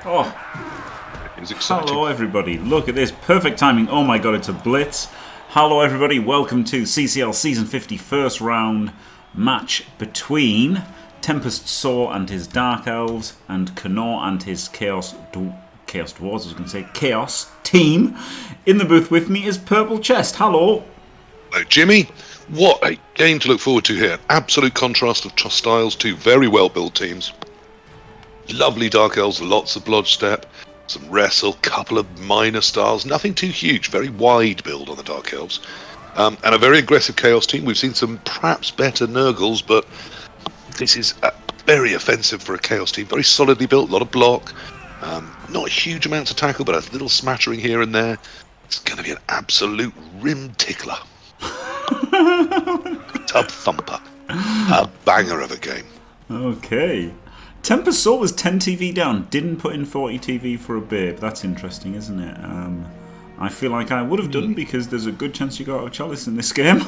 Oh, It was exciting. hello everybody. Look at this. Perfect timing. Oh my god, it's a blitz. Hello everybody. Welcome to CCL Season 50 first round match between Tempest Saw and his Dark Elves and cKnoor and his Chaos Dwarves, I was going to say Chaos team. In the booth with me is Purple Chest. Hello. Hello, Jimmy. What a game to look forward to here. Absolute contrast of styles, two very well-built teams. Lovely Dark Elves, lots of Bloodstep, some Wrestle, couple of minor styles, nothing too huge, very wide build on the Dark Elves. And a very aggressive Chaos team. We've seen some perhaps better Nurgles, but this is very offensive for a Chaos team. Very solidly built, a lot of block. Not huge amounts of tackle, but a little smattering here and there. It's going to be an absolute rim tickler. Tub thumper. A banger of a game. Okay. Tempest Saw was 10 TV down, didn't put in 40 TV for a babe. That's interesting, isn't it? I feel like I would have done because there's a good chance you got a chalice in this game.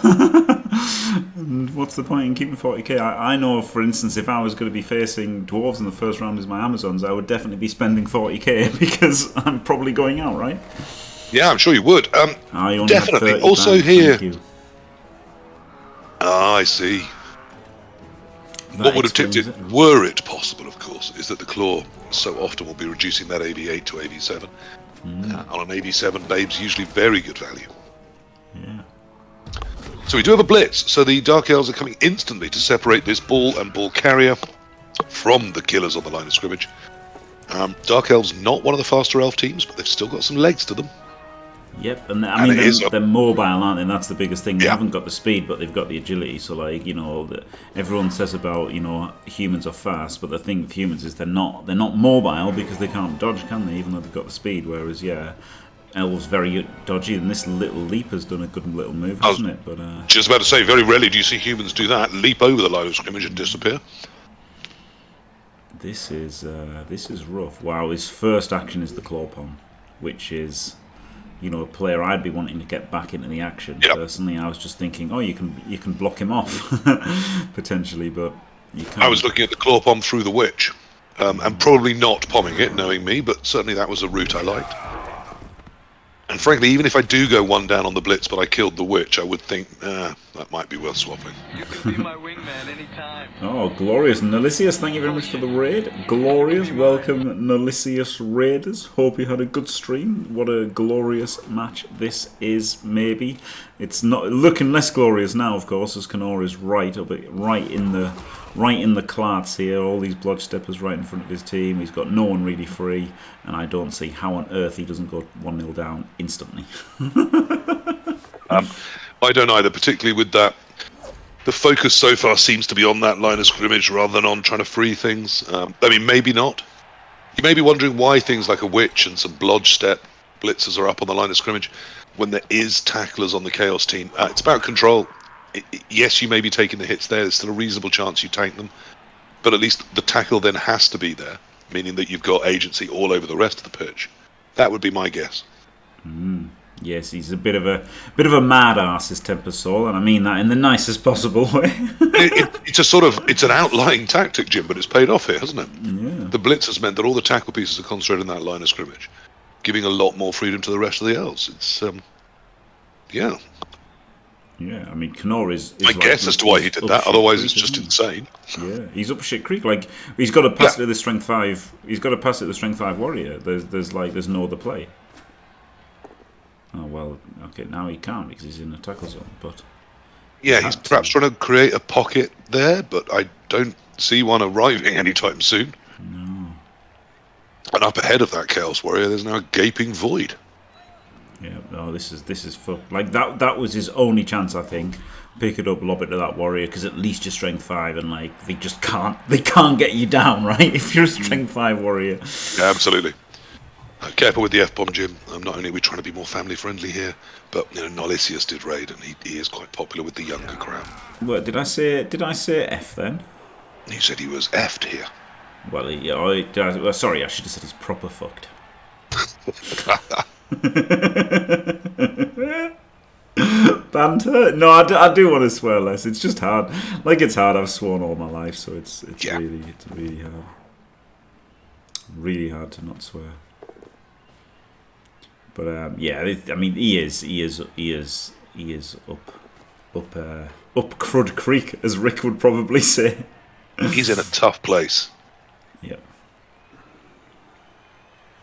And what's the point in keeping 40k? I know, for instance, if I was going to be facing dwarves in the first round as my Amazons, I would definitely be spending 40k because I'm probably going out, right? Yeah, I'm sure you would. I only Definitely. Had 30 Also back, here. thank you. I see. That What would have tipped explains it, were it possible, of course, is that the Claw so often will be reducing that AV8 to AV7. On an AV7, Babe's usually very good value. Yeah. So we do have a blitz. So the Dark Elves are coming instantly to separate this ball and ball carrier from the killers on the line of scrimmage. Dark Elves not one of the faster elf teams, but they've still got some legs to them. Yep, and I mean they're mobile, aren't they? And that's the biggest thing. They Yeah. haven't got the speed, but they've got the agility. So, like, everyone says about humans are fast, but the thing with humans is they're not mobile because they can't dodge, can they? Even though they've got the speed. Whereas, elves very dodgy, and this little leap has done a good little move, hasn't it? But just about to say, very rarely do you see humans do that, leap over the line of scrimmage and disappear. This is rough. Wow, his first action is the claw palm, which is, a player I'd be wanting to get back into the action. Yep. Personally, I was just thinking, you can block him off potentially, but you can't. I was looking at the claw palm through the witch, and probably not pomming it, knowing me, but certainly that was a route I liked. And frankly, even if I do go one down on the blitz, but I killed the witch, I would think, that might be worth swapping. You can be my wingman anytime. Oh, glorious. Nulicius, thank you very much for the raid. Glorious. Welcome, Nulicius Raiders. Hope you had a good stream. What a glorious match this is, maybe. It's not looking less glorious now, of course, as cKnoor is right in the clarts here. All these bloodsteppers right in front of his team. He's got no one really free, and I don't see how on earth he doesn't go 1-0 down instantly. I don't either, particularly with that. The focus so far seems to be on that line of scrimmage rather than on trying to free things. Maybe not. You may be wondering why things like a witch and some bloodstep blitzers are up on the line of scrimmage when there is tacklers on the Chaos team. It's about control. Yes, you may be taking the hits there. There's still a reasonable chance you tank them. But at least the tackle then has to be there, meaning that you've got agency all over the rest of the pitch. That would be my guess. Yes, he's a bit of a mad ass, is Tempest Saw, and I mean that in the nicest possible way. It's an outlying tactic, Jim, but it's paid off here, hasn't it? Yeah. The blitz has meant that all the tackle pieces are concentrated in that line of scrimmage, giving a lot more freedom to the rest of the elves. It's yeah. Yeah, I mean, cKnoor is I guess as to why he did that. Otherwise, it's just insane. Yeah, he's up shit creek. Like, he's got to pass it to the strength 5. He's got to pass it to the strength 5 warrior. There's no other play. Oh well, okay, now he can't because he's in the tackle zone. But yeah, he's perhaps trying to create a pocket there, but I don't see one arriving anytime soon. No. And up ahead of that Chaos Warrior, there's now a gaping void. Yeah, no, this is fucked. Like that was his only chance, I think. Pick it up, lob it to that warrior, because at least you're strength 5, and like they can't get you down, right? If you're a strength 5 warrior. Yeah, absolutely. Careful with the F-bomb, Jim. Not only are we trying to be more family friendly here, but Nolicius did raid, and he is quite popular with the younger crowd. What did I say? Did I say F then? You said he was F'd here. Well, sorry, I should have said he's proper fucked. Banter? No, I do want to swear less. It's just hard. Like, it's hard. I've sworn all my life, so it's really hard. Really hard to not swear. But yeah, I mean, he is up Crud Creek, as Rick would probably say. He's in a tough place. Yeah.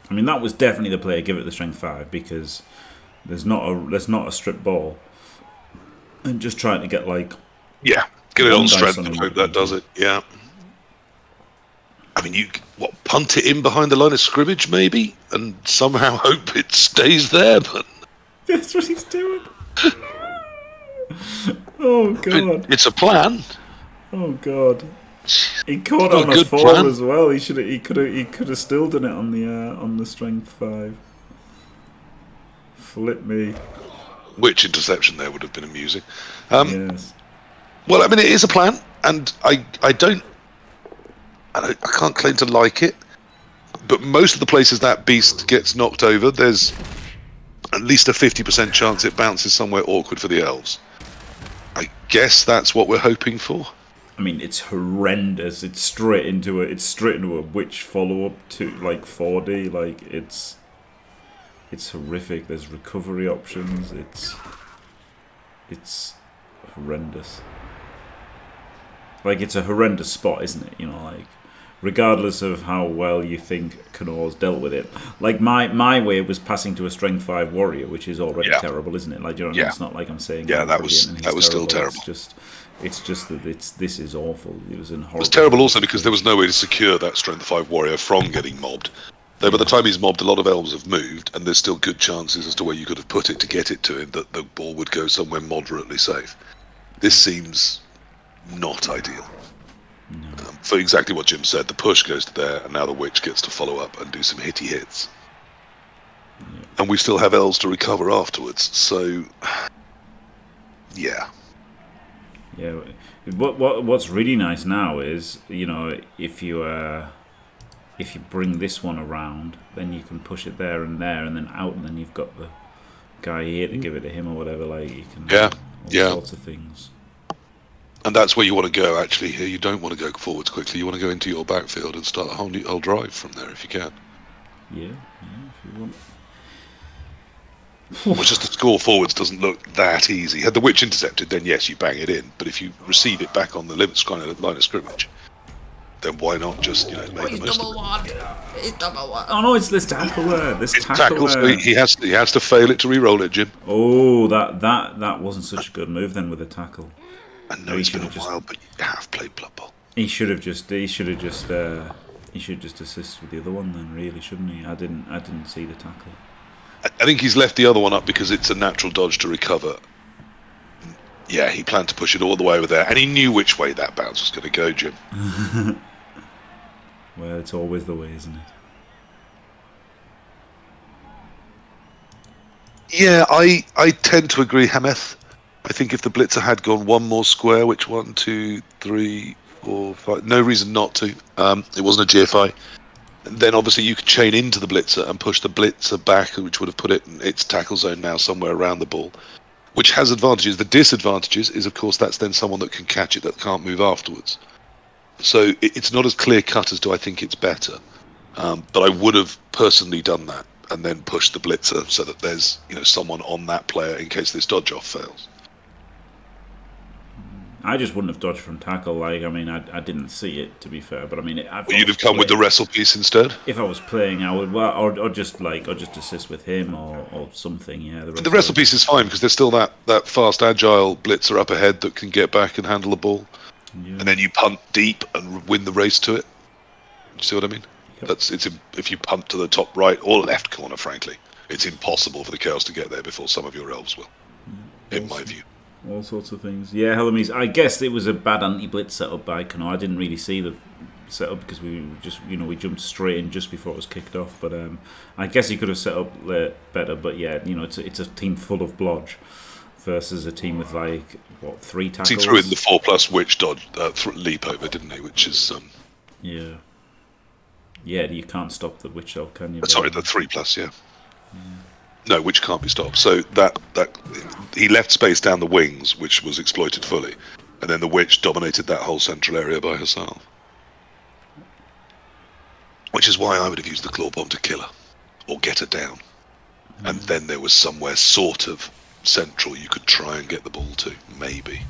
I mean, that was definitely the play to give it the strength 5 because there's not a strip ball, and just trying to get like get it on strength on and him hope that does it. Yeah. I mean, you punt it in behind the line of scrimmage maybe, and somehow hope it stays there. But that's what he's doing. Oh god! It's a plan. Oh god! He caught on a 4 plan as well. He could have still done it on the strength 5. Flip me. Which interception there would have been amusing. Yes. Well, I mean, it is a plan, and I can't claim to like it, but most of the places that beast gets knocked over, there's at least a 50% chance it bounces somewhere awkward for the elves. I guess that's what we're hoping for. I mean, it's horrendous. It's straight into a witch follow-up to like 4D. Like it's horrific. There's recovery options. It's horrendous. Like it's a horrendous spot, isn't it? You know, like regardless of how well you think cKnoor's dealt with it. Like my way was passing to a strength 5 warrior, which is already terrible, isn't it? Like, you know, it's not like I'm saying that was still terrible. It's just that this is awful. It was in horrible. It was terrible also because there was no way to secure that strength 5 warrior from getting mobbed. Though by the time he's mobbed, a lot of elves have moved, and there's still good chances as to where you could have put it to get it to him that the ball would go somewhere moderately safe. This seems not ideal. No. For exactly what Jim said, the push goes to there, and now the witch gets to follow up and do some hitty hits. Yeah. And we still have elves to recover afterwards, so yeah. Yeah. What's really nice now is, you know, if you bring this one around, then you can push it there, and then out, and then you've got the guy here to give it to him or whatever. Like you can all sorts of things. And that's where you want to go, actually. Here, you don't want to go forwards quickly. You want to go into your backfield and start a whole drive from there if you can. Yeah, if you want. Well, just the score forwards doesn't look that easy. Had the witch intercepted, then yes, you bang it in. But if you receive it back on the line of scrimmage, then why not just make the most of it? Oh no, it's this tackle there. So he has to fail it to re-roll it, Jim. Oh, that wasn't such a good move then with a tackle. I know it's been a while, but you have played Blood Bowl. He should have just assisted with the other one then, really, shouldn't he? I didn't see the tackle. I think he's left the other one up because it's a natural dodge to recover. Yeah, he planned to push it all the way over there, and he knew which way that bounce was going to go, Jim. Well, it's always the way, isn't it? Yeah, I tend to agree, Hameth. I think if the blitzer had gone one more square, which 1, 2, 3, 4, 5, no reason not to. It wasn't a GFI. Then obviously you could chain into the blitzer and push the blitzer back, which would have put it in its tackle zone now somewhere around the ball, which has advantages. The disadvantages is, of course, that's then someone that can catch it that can't move afterwards. So it's not as clear cut as do I think it's better. But I would have personally done that and then pushed the blitzer so that there's someone on that player in case this dodge off fails. I just wouldn't have dodged from tackle. Like, I mean, I didn't see it, to be fair. But I mean, you'd have come with the wrestle piece instead. If I was playing, I would, or just assist with him or something. Yeah, the wrestle piece is fine because there's still that fast, agile blitzer up ahead that can get back and handle the ball, and then you punt deep and win the race to it. You see what I mean? Yep. If you punt to the top right or left corner, frankly, it's impossible for the Chaos to get there before some of your elves will, in my view. All sorts of things. Yeah, Helamis. I guess it was a bad anti-blitz setup by cKnoor. I didn't really see the setup because we just, we jumped straight in just before it was kicked off. But I guess he could have set up better. But yeah, it's a team full of blodge versus a team with 3 tackles. He threw in the 4+ witch dodge leap over, didn't he? Which is yeah. You can't stop the witch elf, can you? Sorry, the 3+, yeah. No, which can't be stopped. So that he left space down the wings, which was exploited fully, and then the witch dominated that whole central area by herself. Which is why I would have used the claw bomb to kill her, or get her down. And then there was somewhere sort of central you could try and get the ball to, maybe.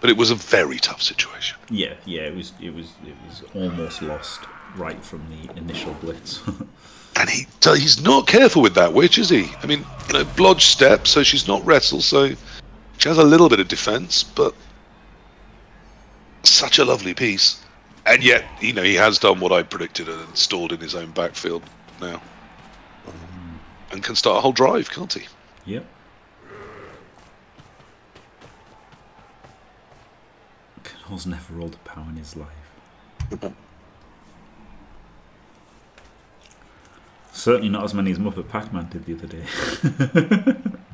But it was a very tough situation. Yeah, it was almost lost right from the initial blitz. And he's not careful with that witch, is he? I mean, blodge step, so she's not wrestle, so she has a little bit of defense, but such a lovely piece. And yet, he has done what I predicted and installed in his own backfield now. And can start a whole drive, can't he? Yep. cKnoor's never rolled a power in his life. Certainly not as many as Muppet Pac-Man did the other day.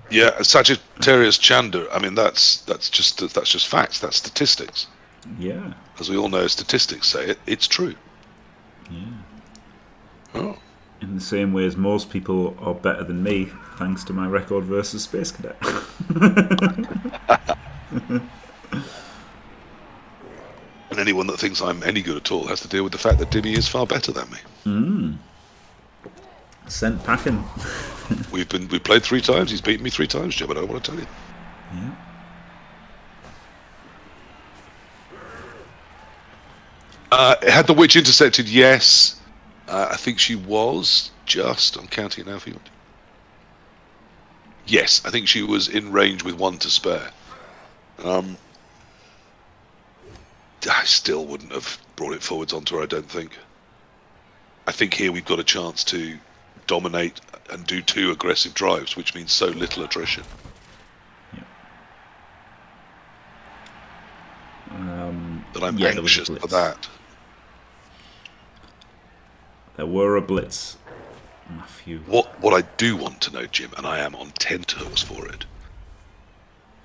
Yeah, Sagittarius Chander. I mean, that's just facts. That's statistics. Yeah. As we all know, statistics say it. It's true. Yeah. Oh. In the same way as most people are better than me, thanks to my record versus Space Cadet. And anyone that thinks I'm any good at all has to deal with the fact that Dimmy is far better than me. Sent packing. We played 3 times. He's beaten me 3 times, Jim. I don't want to tell you. Yeah. Had the witch intercepted? Yes. I think she was just. I'm counting now for you. Yes, I think she was in range with 1 to spare. I still wouldn't have brought it forwards onto her, I don't think. I think here we've got a chance to dominate and do 2 aggressive drives, which means so little attrition. That I'm anxious for that. There were a blitz, Matthew. What I do want to know, Jim, and I am on 10 toes for it,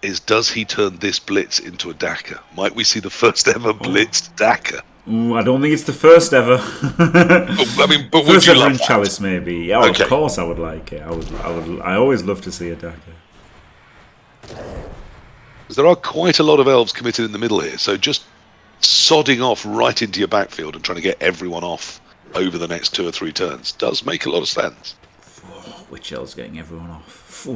is does he turn this blitz into a DACA? Might we see the first ever blitzed DACA? Ooh, I don't think it's the first ever. I mean, but would first you ever love in that? Chalice, maybe. Yeah, Okay. Of course I would like it. I always love to see a DACA. Because there are quite a lot of elves committed in the middle here, so just sodding off right into your backfield and trying to get everyone off over the next 2 or 3 turns does make a lot of sense. Which elf's getting everyone off?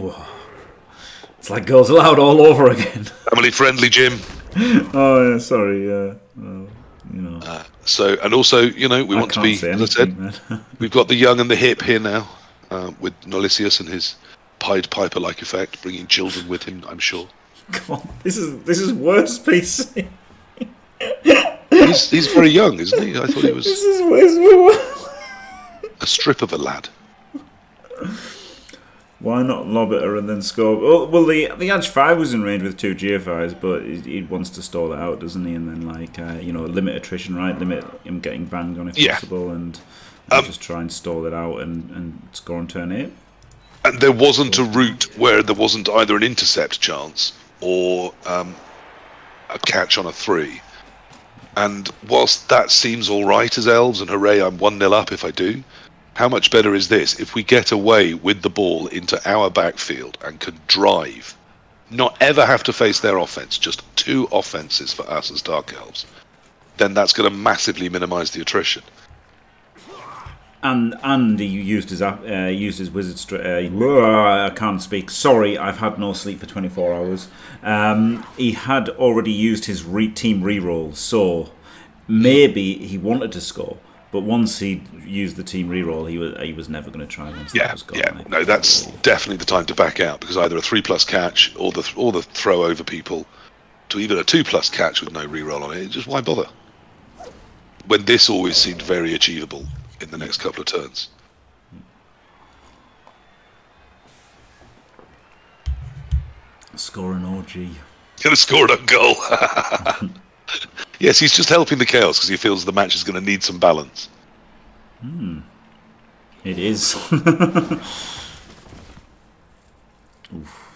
It's like Girls Aloud all over again. Family friendly, Jim. Oh, yeah, sorry. Yeah. Well, So, and also, we want to be, as I said, we've got the young and the hip here now, with Nolisius and his Pied Piper-like effect, bringing children with him, I'm sure. God, this is worse, PC. He's very young, isn't he? I thought he was This is worse. a strip of a lad. Why not lob at her and then score? Well, the Edge 5 was in range with 2 GFIs, but he wants to stall it out, doesn't he? And then, limit attrition, right? Limit him getting banged on if possible, and just try and stall it out and score on turn 8. And there wasn't a route where there wasn't either an intercept chance or a catch on a 3. And whilst that seems all right as elves, and hooray, I'm 1-0 up if I do, how much better is this if we get away with the ball into our backfield and can drive, not ever have to face their offense, just 2 offenses for us as Dark Elves, then that's going to massively minimise the attrition. And he used his wizard. I can't speak. Sorry, I've had no sleep for 24 hours. He had already used his team reroll, so maybe he wanted to score. But once he used the team reroll, he was never going to try once that was gone. Yeah, no, that's definitely the time to back out, because either a 3+ catch or the throw over people to even a 2+ catch with no reroll on it. Just why bother? When this always seemed very achievable in the next couple of turns. Score an OG. Gonna score a goal. Yes, he's just helping the chaos because he feels the match is going to need some balance. It is. Oof.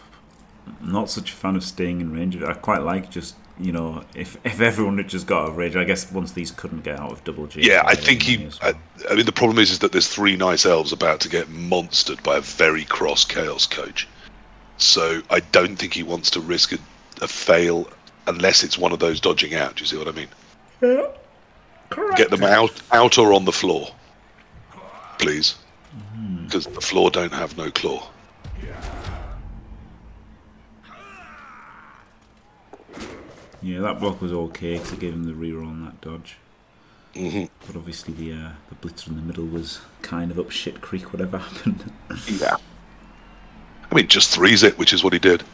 Not such a fan of staying in range. I quite like just, if everyone had just got out of range. I guess once these couldn't get out of double G. Yeah, I think I mean, the problem is that there's 3 nice elves about to get monstered by a very cross chaos coach. So I don't think he wants to risk a fail unless it's one of those dodging out. Do you see what I mean? Yeah. Correct. Get them out or on the floor. please, because the floor don't have no claw. Yeah, that block was okay to give him the reroll on that dodge. But obviously the blitzer in the middle was kind of up shit creek, whatever happened. Yeah. I mean, just threes it, which is what he did.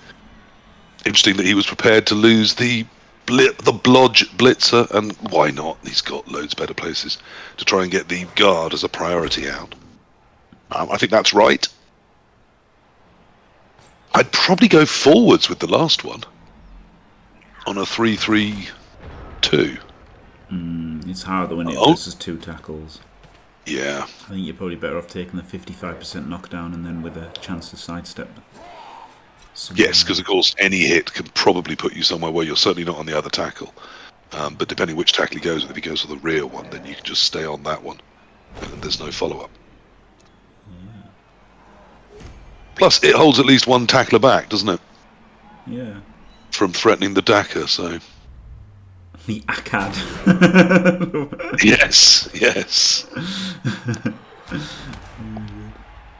Interesting that he was prepared to lose the blodge blitzer, and why not? He's got loads better places to try and get the guard as a priority out. I think that's right. I'd probably go forwards with the last one on a 3-3-2. It's harder when it versus 2 tackles. Yeah. I think you're probably better off taking the 55% knockdown and then with a chance to sidestep. Yes, because of course any hit can probably put you somewhere where you're certainly not on the other tackle. But depending which tackle he goes with, if he goes for the rear one, then you can just stay on that one, and there's no follow-up. Plus, it holds at least one tackler back, doesn't it? Yeah. From threatening the Dakar, so... The Akkad. Yes.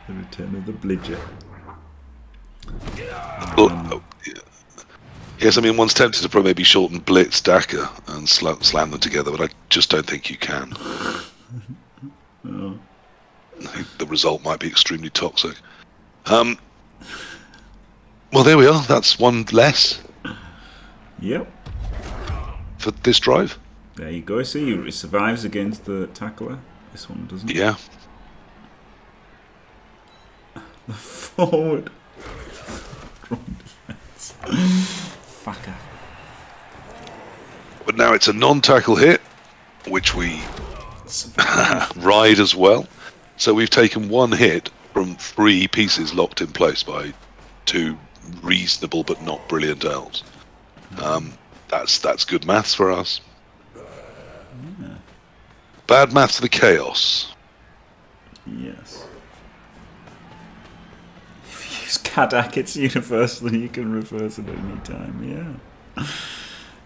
The return of the Blidger. Yes, I mean, one's tempted to probably maybe shorten Blitz Dakar and slam them together, but I just don't think you can. I think the result might be extremely toxic. Well, there we are. That's one less. Yep. For this drive. There you go. See, it survives against the tackler. This one doesn't. Yeah. The forward. Fucker. But now it's a non-tackle hit, which we ride as well. So we've taken one hit from 3 pieces locked in place by 2 reasonable but not brilliant elves. That's good maths for us. Yeah. Bad maths for the chaos. Yes. If you use Kadak, it's universal, you can reverse it at any time. Yeah.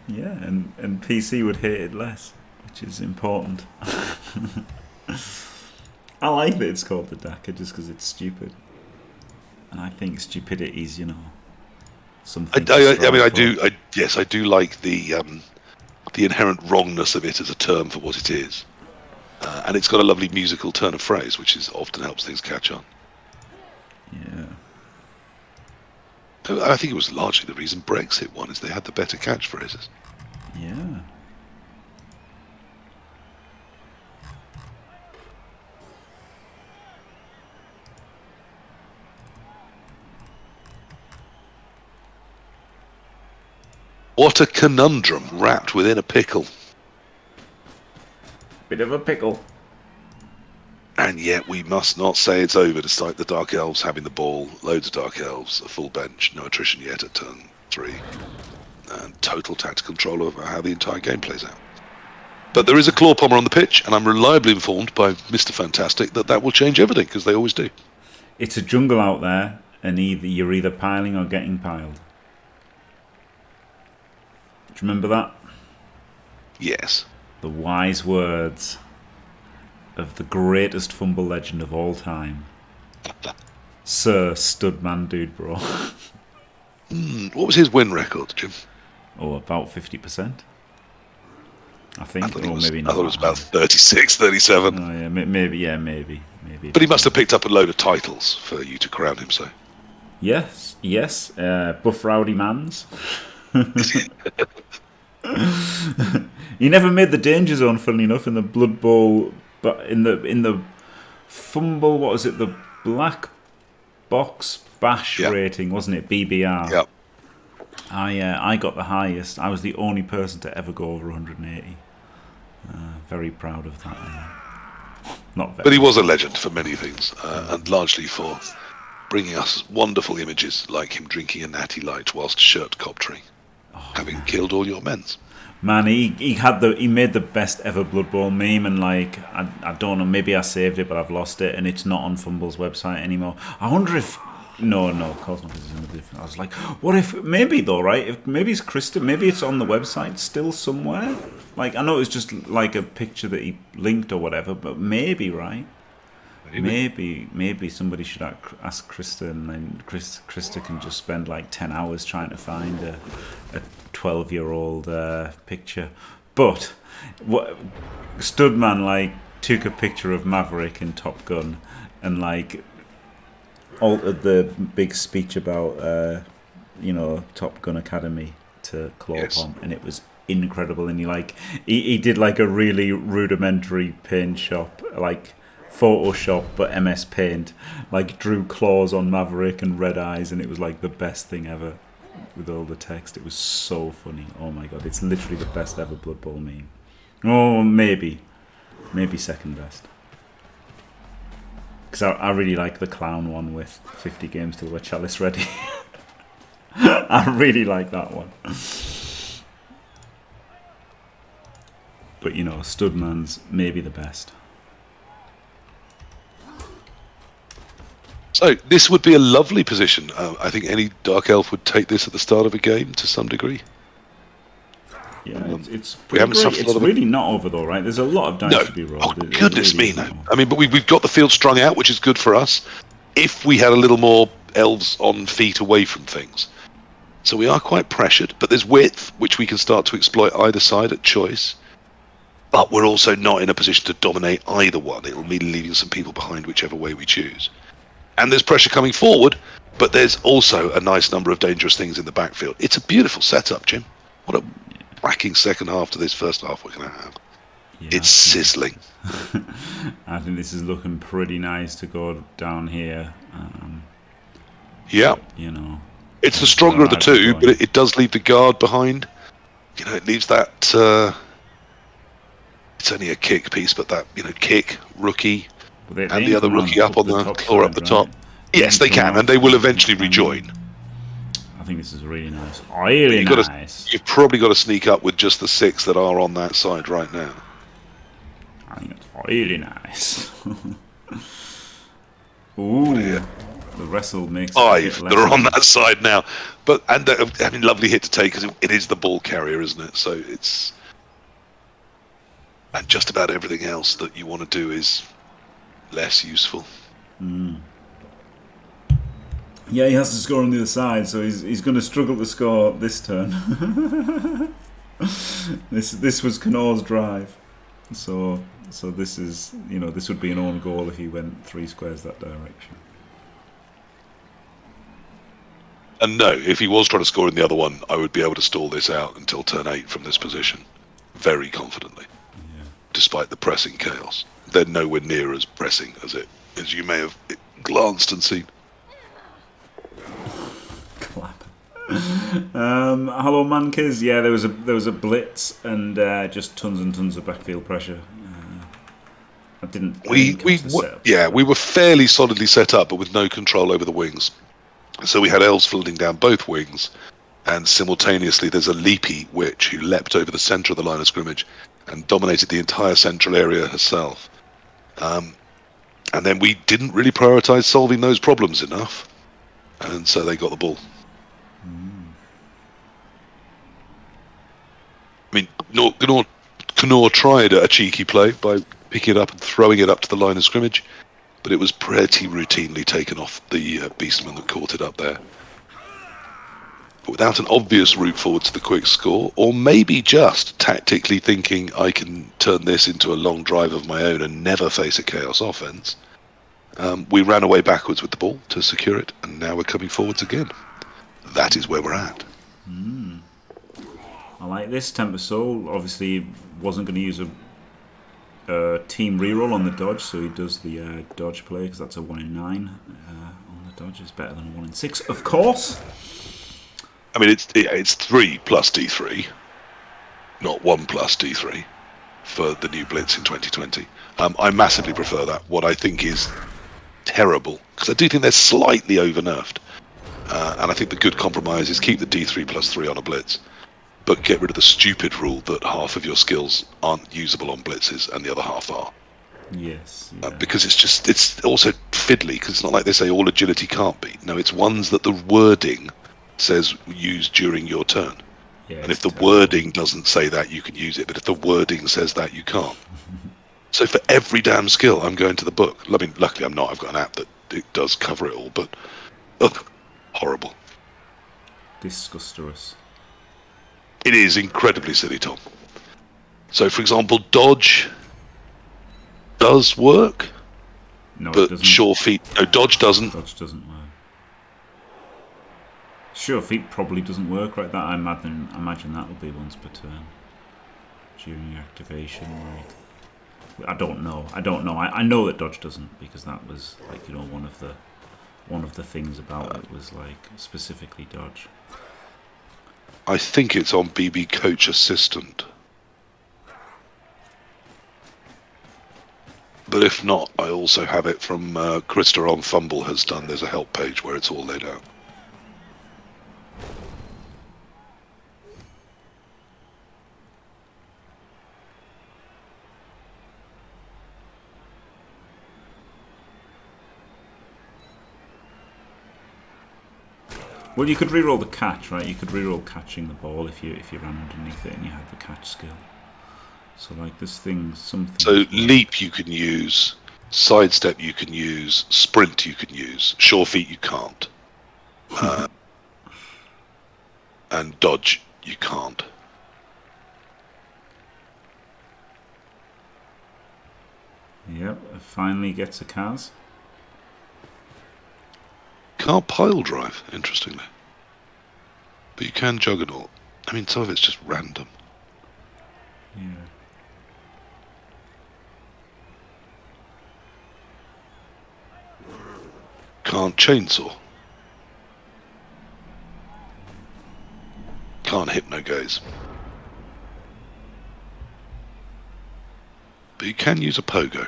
Yeah, and PC would hate it less, which is important. I like that it's called the Dakar just because it's stupid. And I think stupidity is, something. I do like the inherent wrongness of it as a term for what it is, and it's got a lovely musical turn of phrase, which often helps things catch on. Yeah. I think it was largely the reason Brexit won, is they had the better catchphrases. Yeah. What a conundrum wrapped within a pickle. Bit of a pickle. And yet we must not say it's over, despite the Dark Elves having the ball, loads of Dark Elves, a full bench, no attrition yet at turn 3, and total tactical control over how the entire game plays out. But there is a claw pommer on the pitch, and I'm reliably informed by Mr. Fantastic that will change everything, because they always do. It's a jungle out there, and you're either piling or getting piled. Do you remember that? Yes. The wise words of the greatest fumble legend of all time, Sir Studman Dude Bro. What was his win record, Jim? Oh, about 50%. I think, maybe not. I thought it was about 36, 37. Oh yeah, maybe. But he must have picked up a load of titles for you to crown him, so. Yes. Buff Rowdy Mans. He never made the danger zone, funnily enough, in the Blood Bowl, but in the fumble, what was it, the black box bash rating, wasn't it, BBR? Yep. I got the highest. I was the only person to ever go over 180. Very proud of that. Not very. But he was a legend for many things, and largely for bringing us wonderful images like him drinking a natty light whilst shirt coptering, having killed all your men. Man, he made the best ever Blood Bowl meme, and I don't know, maybe I saved it, but I've lost it, and it's not on Fumble's website anymore. I wonder if no, of course not. It's in the different. I was like, what if maybe though, right? If maybe it's Krista, maybe it's on the website still somewhere. Like I know it's just like a picture that he linked or whatever, but maybe right. Maybe somebody should ask Krista, and then Krista can just spend like 10 hours trying to find a 12-year-old picture. But what Studman like took a picture of Maverick in Top Gun and like altered the big speech about Top Gun Academy to Chlorpom, and it was incredible. And he did like a really rudimentary paint shop, like Photoshop but MS Paint, like drew claws on Maverick and red eyes, and it was like the best thing ever with all the text. It was so funny. Oh my god, it's literally the best ever Blood Bowl meme. Oh, maybe second best, because I really like the clown one with 50 games till we're chalice ready. I really like that one. But Studman's maybe the best. So this would be a lovely position. I think any Dark Elf would take this at the start of a game to some degree. Yeah, it's we haven't suffered it's really not over though, right? There's a lot of dice to be rolled. Oh, goodness me, no. I mean, but we've got the field strung out, which is good for us. If we had a little more elves on feet away from things. So we are quite pressured, but there's width, which we can start to exploit either side at choice. But we're also not in a position to dominate either one. It'll mean leaving some people behind whichever way we choose. And there's pressure coming forward, but there's also a nice number of dangerous things in the backfield. It's a beautiful setup, Jim. What a whacking second half to this first half we're going to have. Yeah, it's sizzling. I think this is looking pretty nice to go down here. Yeah. It's the stronger of the two, but it does leave the guard behind. It leaves that... it's only a kick piece, but that, kick, rookie... and the other rookie up on the floor up the top. Yes, they can, and they will eventually rejoin. I think this is really nice. Really nice. You've probably got to sneak up with just the 6 that are on that side right now. I think it's really nice. Ooh, yeah. The wrestle makes 5 that are on that side now. Lovely hit to take, because it is the ball carrier, isn't it? So it's... And just about everything else that you want to do is... less useful. Yeah, he has to score on the other side, so he's going to struggle to score this turn. This was cKnoor's drive, so this is this would be an own goal if he went 3 squares that direction. And no, if he was trying to score in the other one, I would be able to stall this out until turn 8 from this position, very confidently. Yeah. Despite the pressing chaos. They're nowhere near as pressing as you may have glanced and seen. Clap. Hello, Mankiz. Yeah, there was a blitz and just tons and tons of backfield pressure. I didn't. We were fairly solidly set up, but with no control over the wings. So we had elves flooding down both wings, and simultaneously there's a leapy witch who leapt over the centre of the line of scrimmage and dominated the entire central area herself. And then we didn't really prioritise solving those problems enough, and so they got the ball. I mean, cKnoor tried a cheeky play by picking it up and throwing it up to the line of scrimmage, but it was pretty routinely taken off the beastman that caught it up there. But without an obvious route forward to the quick score, or maybe just tactically thinking I can turn this into a long drive of my own and never face a chaos offense, we ran away backwards with the ball to secure it, and now we're coming forwards again. That is where we're at. I like this. Tempest obviously wasn't going to use a team reroll on the dodge, so he does the dodge play, because that's a 1 in 9 on the dodge. Is better than a 1 in 6, of course. I mean, it's 3 plus D3, not 1 plus D3 for the new Blitz in 2020. I massively prefer that. What I think is terrible, because I do think they're slightly over-nerfed, and I think the good compromise is keep the D3 plus 3 on a Blitz, but get rid of the stupid rule that half of your skills aren't usable on Blitzes and the other half are. Yes. Yeah. Because it's also fiddly, because it's not like they say all agility can't be. No, it's ones that the wording says use during your turn. Yeah, and if the wording doesn't say that, you can use it, but if the wording says that, you can't. So for every damn skill, I'm going to the book. I mean, luckily I'm not. I've got an app that it does cover it all, but ugh, horrible. Disgusterous. It is incredibly silly, Tom. So, for example, dodge does work, No, it but doesn't. sure feet. No, dodge doesn't. Dodge doesn't work. Sure feet probably doesn't work, right? That I imagine that will be once per turn during your activation, right? I don't know. I know that dodge doesn't, because that was like, you know, one of the things about it was like specifically dodge. I think it's on BB Coach Assistant. But if not, I also have it from Krista on Fumble has done. There's a help page where it's all laid out. Well, you could reroll the catch, right? You could reroll catching the ball if you ran underneath it and you had the catch skill. So like this thing, something. So leap you can use, sidestep you can use, sprint you can use, sure feet you can't, and dodge you can't. Yep, it finally gets a Kaz. Can't pile drive, interestingly. But you can juggernaut. I mean, some of it's just random. Yeah. Can't chainsaw. Can't hypno-gaze. But you can use a pogo.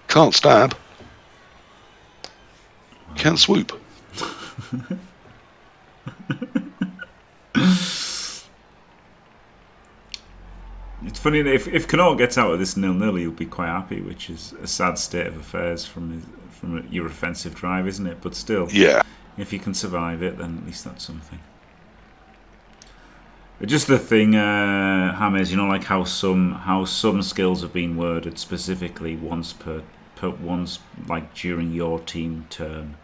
Can't stab. Can't swoop. It's funny that if cKnoor gets out of this 0-0, he'll be quite happy, which is a sad state of affairs from your offensive drive, isn't it? But still, Yeah. if you can survive it, then at least that's something. But just the thing, James, you know, like how some skills have been worded specifically once once, like during your team turn,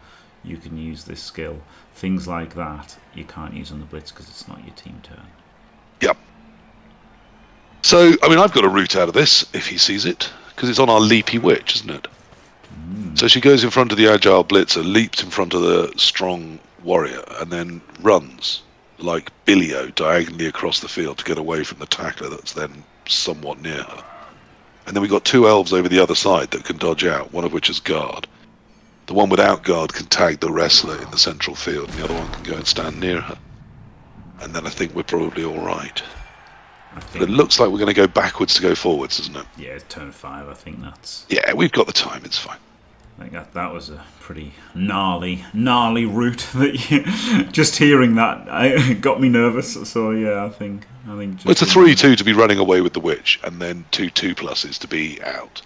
you can use this skill. Things like that you can't use on the Blitz because it's not your team turn. Yep. So, I mean, I've got a route out of this, if he sees it, because it's on our leapy witch, isn't it? So she goes in front of the agile blitzer, leaps in front of the strong warrior, and then runs like Billio diagonally across the field to get away from the tackler that's then somewhat near her. And then we've got two elves over the other side that can dodge out, one of which is guard. The one without guard can tag the wrestler in the central field, and the other one can go and stand near her. And then I think we're probably all right. But it looks like we're going to go backwards to go forwards, isn't it? Yeah, turn 5. I think that's. Yeah, we've got the time. It's fine. I think that was a pretty gnarly route. That you, just hearing that got me nervous. So yeah, I think. Well, it's a 3-2 to be running away with the witch, and then 2-2 pluses to be out.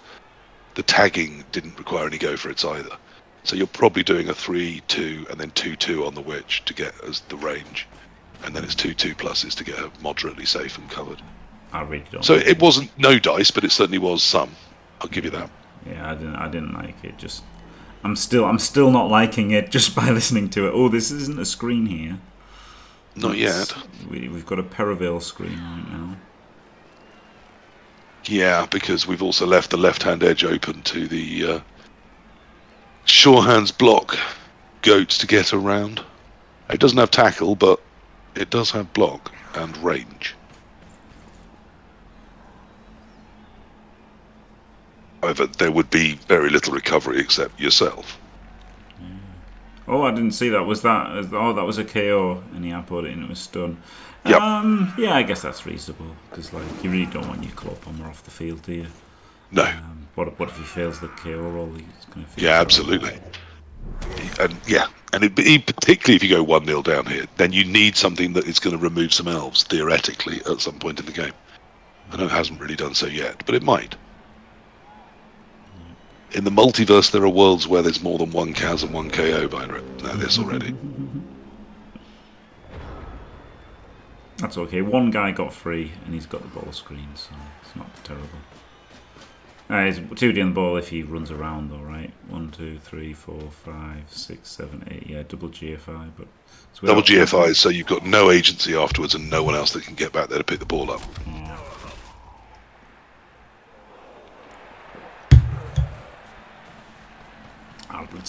The tagging didn't require any go for it either. So you're probably doing a 3-2 and then 2-2 on the witch to get us the range. And then it's 2-2 pluses to get her moderately safe and covered. I really don't. So it wasn't no dice, but it certainly was some. I'll give you that. Yeah, I didn't like it. Just, I'm still not liking it just by listening to it. Oh, this isn't a screen here. Not yet. We've got a Perivale screen right now. Yeah, because we've also left the left-hand edge open to the Shorehand's block goats to get around. It doesn't have tackle, but it does have block and range. However, there would be very little recovery except yourself. Yeah. Oh, I didn't see that. Was that? Oh, that was a KO, and he put it in. It was stun. Yep. Yeah, I guess that's reasonable because, like, you really don't want your claw bomber off the field, do you? No. What if he fails the KO roll? He's going to. Yeah, absolutely. And yeah, and particularly if you go 1-0 down here, then you need something that is going to remove some elves theoretically at some point in the game. I know it hasn't really done so yet, but it might. In the multiverse, there are worlds where there's more than one Kaz and one KO by now this already. That's okay. One guy got free, and he's got the ball screen, so it's not terrible. It's 2D on the ball if he runs around, though, right? 1, 2, 3, 4, 5, 6, 7, 8. Yeah, double GFI, but it's Double GFI, so you've got no agency afterwards and no one else that can get back there to pick the ball up.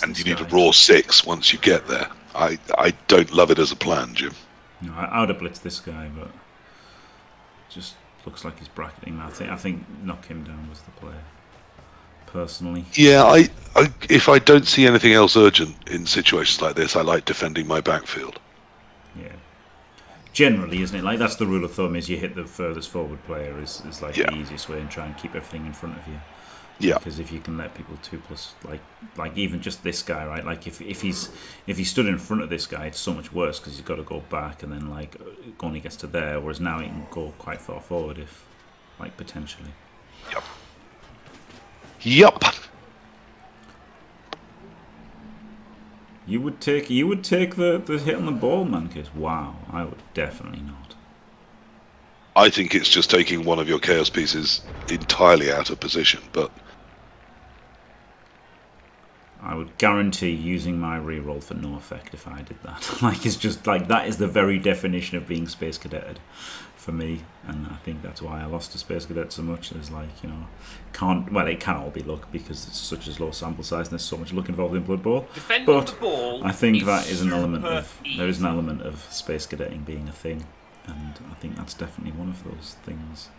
And you need a raw 6 once you get there. I don't love it as a plan, Jim. No, I would have blitzed this guy, but just looks like he's bracketing. I think knock him down was the play. Personally. Yeah, if I don't see anything else urgent in situations like this, I like defending my backfield. Yeah. Generally, isn't it? Like that's the rule of thumb: is you hit the furthest forward player is like the easiest way, and try and keep everything in front of you. Yeah. Because if you can let people 2+, like even just this guy, right? Like if he stood in front of this guy, it's so much worse because he's got to go back and then like only gets to there. Whereas now he can go quite far forward if, like potentially. Yep. Yup. You would take the hit on the ball, Mancus. Wow, I would definitely not. I think it's just taking one of your chaos pieces entirely out of position, but I would guarantee using my reroll for no effect if I did that. Like it's just like that is the very definition of being Space Cadeted for me, and I think that's why I lost to Space Cadet so much. Is like, you know, it can all be luck because it's such a low sample size and there's so much luck involved in Blood Bowl. But the ball I think that is an element of there is an element of Space Cadetting being a thing, and I think that's definitely one of those things.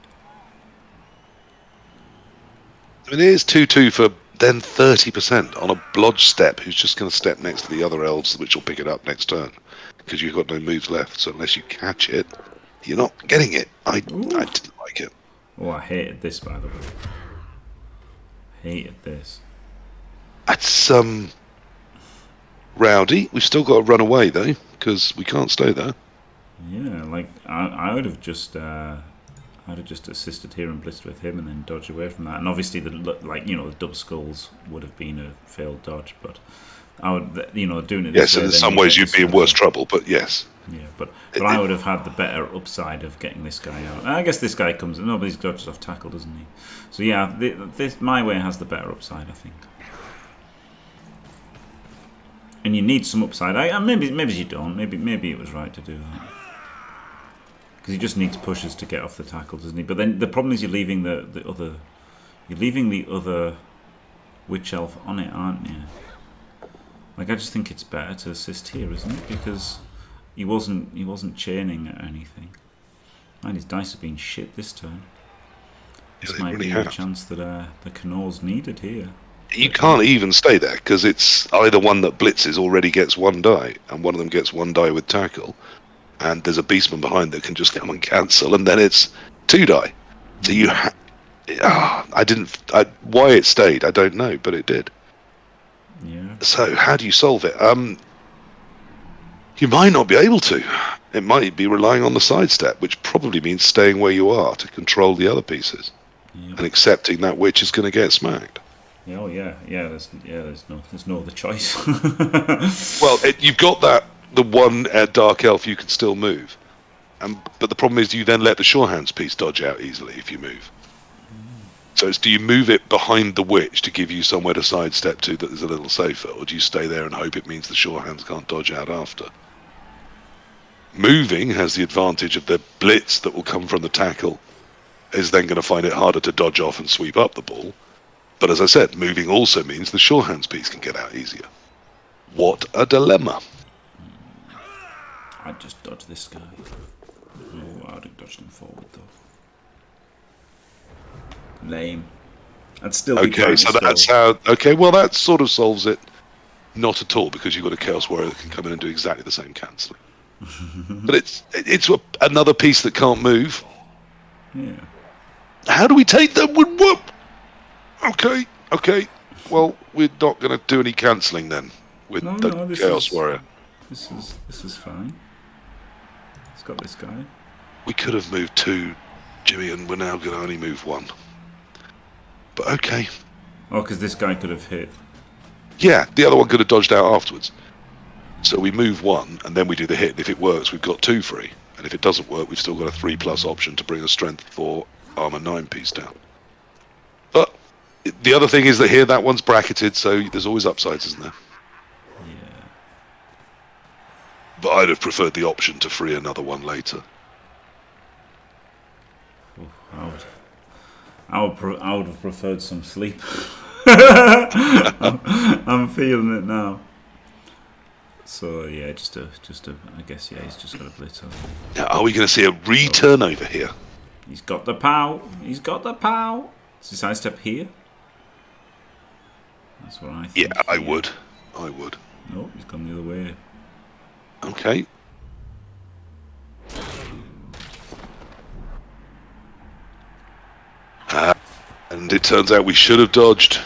I mean, it is 2-2 for then 30% on a blodge step who's just going to step next to the other elves, which will pick it up next turn because you've got no moves left. So unless you catch it, you're not getting it. I didn't like it. Oh, I hated this, by the way. Hated this. That's rowdy. We've still got to run away though because we can't stay there. Yeah, like I would have just assisted here and blitzed with him and then dodged away from that. And obviously the double skulls would have been a failed dodge, but I would doing it. Yes, in some ways you'd be in worse trouble, but yes. Yeah, but I would have had the better upside of getting this guy out. I guess this guy comes. Nobody's dodges off tackle, doesn't he? So yeah, this my way has the better upside, I think. And you need some upside. Maybe you don't. Maybe it was right to do that. Because he just needs pushes to get off the tackle, doesn't he? But then the problem is you're leaving the other witch elf on it, aren't you? Like I just think it's better to assist here, isn't it? Because he wasn't chaining at anything. And his dice have been shit this turn. This might be a chance that the cKnoor's needed here. You can't even stay there because it's either one that blitzes already gets 1 die, and one of them gets 1 die with tackle. And there's a beastman behind that can just come and cancel, and then it's 2 die. So you, why it stayed, I don't know, but it did. Yeah. So how do you solve it? You might not be able to. It might be relying on the sidestep, which probably means staying where you are to control the other pieces, and accepting that witch is going to get smacked. Yeah, oh yeah. There's no other choice. Well, you've got that. The one dark elf you can still move, but the problem is you then let the sure hands piece dodge out easily if you move. So do you move it behind the witch to give you somewhere to sidestep to that is a little safer, or do you stay there and hope it means the sure hands can't dodge out after? Moving has the advantage of the blitz that will come from the tackle is then going to find it harder to dodge off and sweep up the ball. But as I said, moving also means the sure hands piece can get out easier. What a dilemma. I'd just dodge this guy. Oh, I'd have dodged him forward though. Lame. I'd still be okay, so that's how. Okay, well that sort of solves it. Not at all, because you've got a Chaos Warrior that can come in and do exactly the same cancelling. But it's another piece that can't move. Yeah. How do we take them? Whoop. Okay. Well, we're not going to do any cancelling then with the Chaos Warrior. This is fine. It's got this guy. We could have moved 2, Jimmy, and we're now going to only move 1. But okay. Oh, because this guy could have hit. Yeah, the other one could have dodged out afterwards. So we move 1, and then we do the hit. And if it works, we've got 2 free. And if it doesn't work, we've still got a 3+ option to bring a strength 4 armor 9 piece down. But the other thing is that here that one's bracketed, so there's always upsides, isn't there? Yeah. But I'd have preferred the option to free another one later. I would have preferred some sleep. I'm feeling it now. So yeah, just a. I guess yeah, he's just got a blitz on. Now, are we going to see a return over here? He's got the pow. He's got the pow. Does he sidestep here? That's what I think. Yeah, I would. No, he's gone the other way. Okay. And it turns out we should have dodged,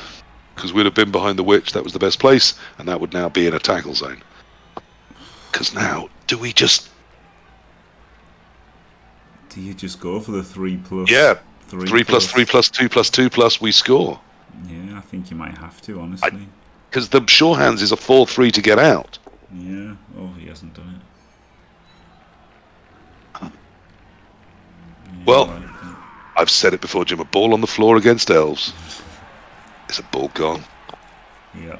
because we'd have been behind the witch. That was the best place, and that would now be in a tackle zone. Because now, do we just... Do you just go for the 3+? Yeah, 3+3+2+2+, we score. Yeah, I think you might have to, honestly. Because the sure hands is a 4-3 to get out. Yeah. Oh, he hasn't done it. Yeah, Well, right. I've said it before, Jim. A ball on the floor against elves. It's a ball gone. Yeah.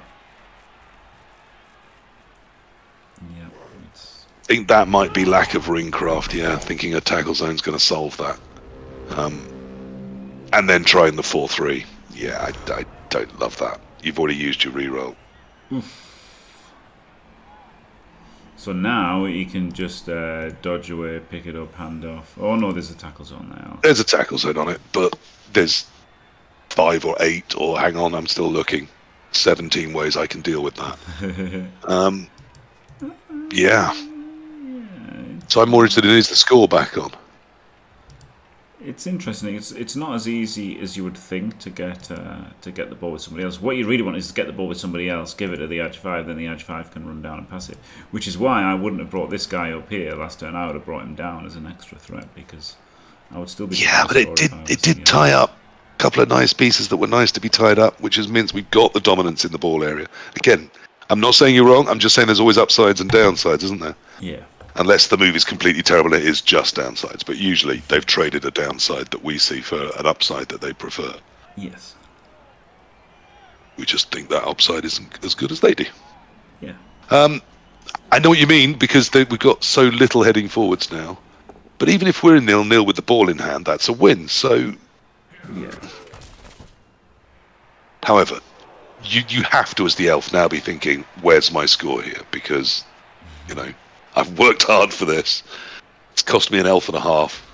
Yeah. It's... I think that might be lack of ring craft, yeah. Thinking a tackle zone's going to solve that. And then trying the 4-3. Yeah, I don't love that. You've already used your reroll. So now he can just dodge away, pick it up, hand off. Oh no, there's a tackle zone there. There's a tackle zone on it, but there's 5 or 8, or hang on, I'm still looking. 17 ways I can deal with that. Yeah. So I'm more interested in, is the score back on? It's interesting. It's not as easy as you would think to get the ball with somebody else. What you really want is to get the ball with somebody else, give it to the edge 5, then the edge 5 can run down and pass it. Which is why I wouldn't have brought this guy up here last turn. I would have brought him down as an extra threat, because I would still be... Yeah, but it did tie up a couple of nice pieces that were nice to be tied up, which means we've got the dominance in the ball area. Again, I'm not saying you're wrong, I'm just saying there's always upsides and downsides, isn't there? Yeah. Unless the move is completely terrible, it is just downsides. But usually they've traded a downside that we see for an upside that they prefer. Yes. We just think that upside isn't as good as they do. Yeah. I know what you mean, because we've got so little heading forwards now. But even if we're in 0-0 with the ball in hand, that's a win. So, Yeah. However, you have to, as the elf, now be thinking, where's my score here? Because, you know, I've worked hard for this. It's cost me an elf and a half.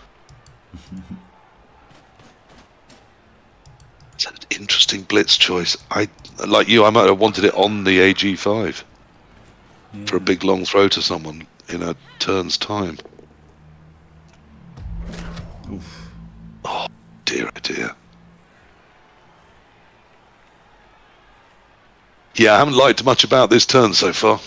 It's an interesting blitz choice. Like you, I might have wanted it on the AG5 for a big long throw to someone in a turn's time. Oof. Oh dear, oh dear. Yeah, I haven't liked much about this turn so far.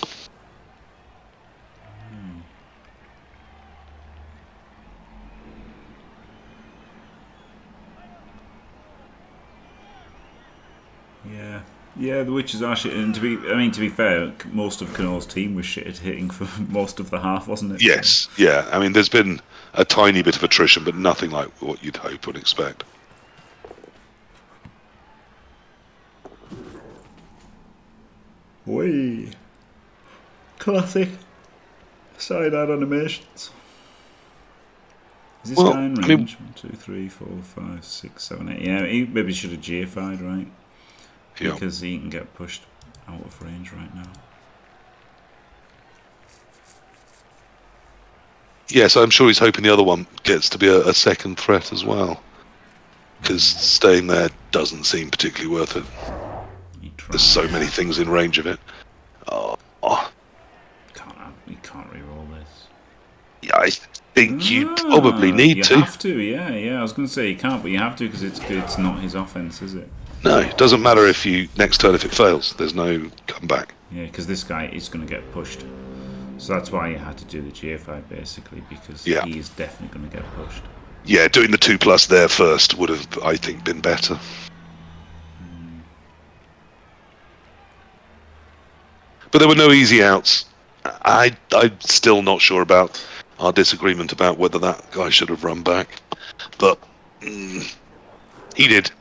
Yeah, the witches are shit, and to be fair, most of cKnoor's team was shit at hitting for most of the half, wasn't it? Yes, yeah. I mean, there's been a tiny bit of attrition, but nothing like what you'd hope and expect. Whee! Classic side-out animations. Is this guy in range? 1, 2, 3, 4, 5, 6, 7, 8. Yeah, he maybe should have GFI'd, right? Yeah. Because he can get pushed out of range right now. Yes, I'm sure he's hoping the other one gets to be a second threat as well. Because staying there doesn't seem particularly worth it. There's so many things in range of it. Oh. You can't re-roll this. Yeah, I think you probably need to. You have to, yeah. I was going to say you can't, but you have to, because it's not his offense, is it? No, it doesn't matter if you next turn if it fails. There's no comeback. Yeah, because this guy is going to get pushed. So that's why you had to do the GFI basically, because he's definitely going to get pushed. Yeah, doing the 2+ there first would have, I think, been better. But there were no easy outs. I'm still not sure about our disagreement about whether that guy should have run back. But he did.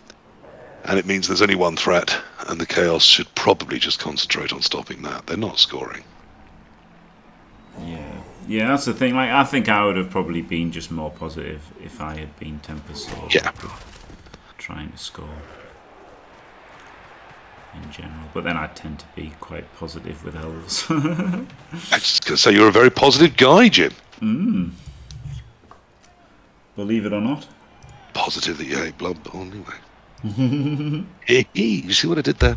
And it means there's only one threat, and the Chaos should probably just concentrate on stopping that. They're not scoring. Yeah, that's the thing. Like, I think I would have probably been just more positive if I had been Tempest or trying to score in general. But then I tend to be quite positive with elves. I was going to say, you're a very positive guy, Jim. Believe it or not. Positive that you hate Blood Bowl, anyway. You see what I did there?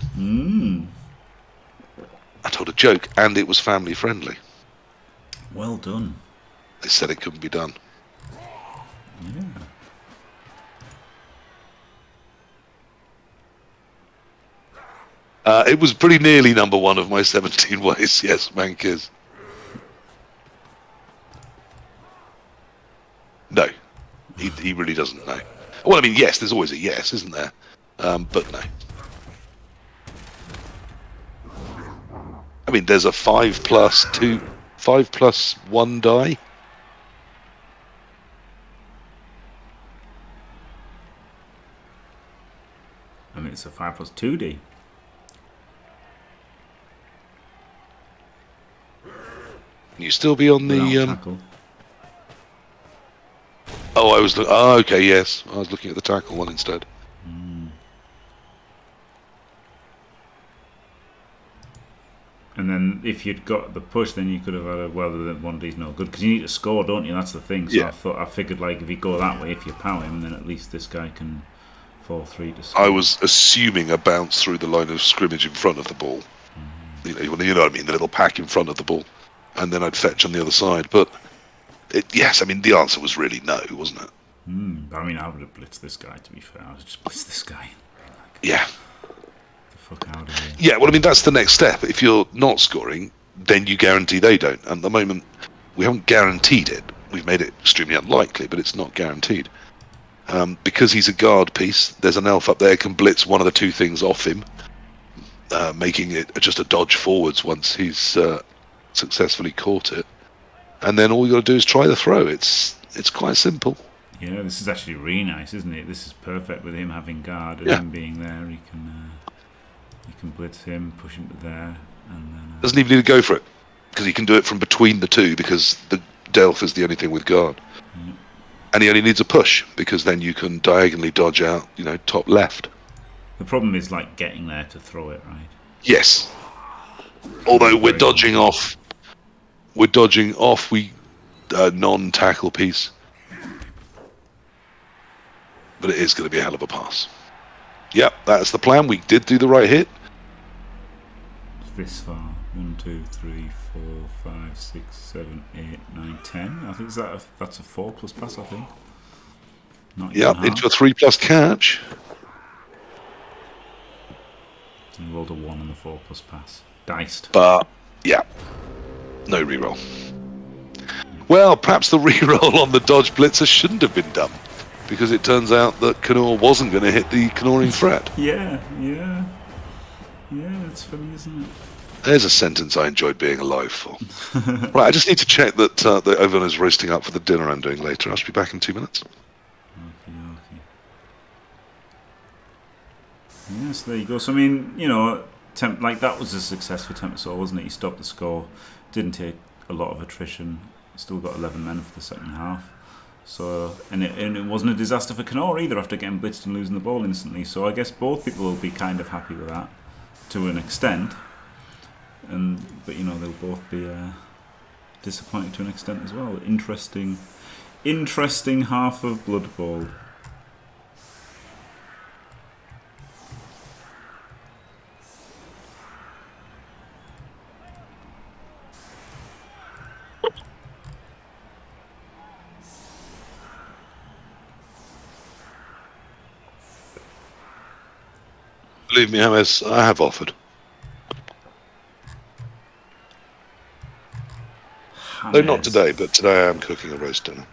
I told a joke, and it was family friendly. Well done. They said it couldn't be done. Yeah. It was pretty nearly number 1 of my 17 ways. Yes, Mankiz. No, he really doesn't know. Well, I mean, yes, there's always a yes, isn't there? But no. I mean, there's a 5+1 die. I mean, it's a 5+2D. Can you still be on the tackle. Oh, I was. Oh, okay, yes. I was looking at the tackle one instead. And then if you'd got the push, then you could have had one of these no good, because you need to score, don't you? That's the thing. So I figured, like, if you go that way, if you power him, then at least this guy can fall 3 to score. I was assuming a bounce through the line of scrimmage in front of the ball. You know what I mean? The little pack in front of the ball, and then I'd fetch on the other side. But yes, I mean, the answer was really no, wasn't it? I mean, I would have blitzed this guy. To be fair, I would just blitz this guy. Yeah. Fuck out of here. Yeah, well, I mean, that's the next step. If you're not scoring, then you guarantee they don't. And at the moment, we haven't guaranteed it. We've made it extremely unlikely, but it's not guaranteed. Because he's a guard piece, there's an elf up there can blitz one of the 2 things off him, making it just a dodge forwards once he's successfully caught it. And then all you got to do is try the throw. It's quite simple. Yeah, this is actually really nice, isn't it? This is perfect with him having guard and him being there. He can blitz him, push him to there, and then doesn't even need to go for it because he can do it from between the 2 because the Delph is the only thing with guard, and he only needs a push because then you can diagonally dodge out, top left. The problem is like getting there to throw it, right? Yes. Although we're dodging off. We non-tackle piece. But it is going to be a hell of a pass. Yep, that's the plan. We did do the right hit. This far. 1, 2, 3, 4, 5, 6, 7, 8, 9, 10. I think that's a 4+ pass, I think. Yep, into a 3+ catch. And rolled a 1 on the 4+ pass. Diced. But, yeah. No reroll. Well, perhaps the reroll on the dodge blitzer shouldn't have been done, because it turns out that cKnoor wasn't going to hit the cKnooring threat. Yeah, it's funny, isn't it? There's a sentence I enjoyed being alive for. Right, I just need to check that everyone is roasting up for the dinner I'm doing later. I should be back in 2 minutes. Okay. Yes, there you go. So, I mean, that was a success for Tempest, wasn't it? He stopped the score, didn't take a lot of attrition, still got 11 men for the second half. So, and it wasn't a disaster for cKnoor either after getting blitzed and losing the ball instantly. So I guess both people will be kind of happy with that to an extent. But they'll both be disappointed to an extent as well. Interesting half of Blood Bowl. Believe me, James, I have offered. No, not today, but today I am cooking a roast dinner.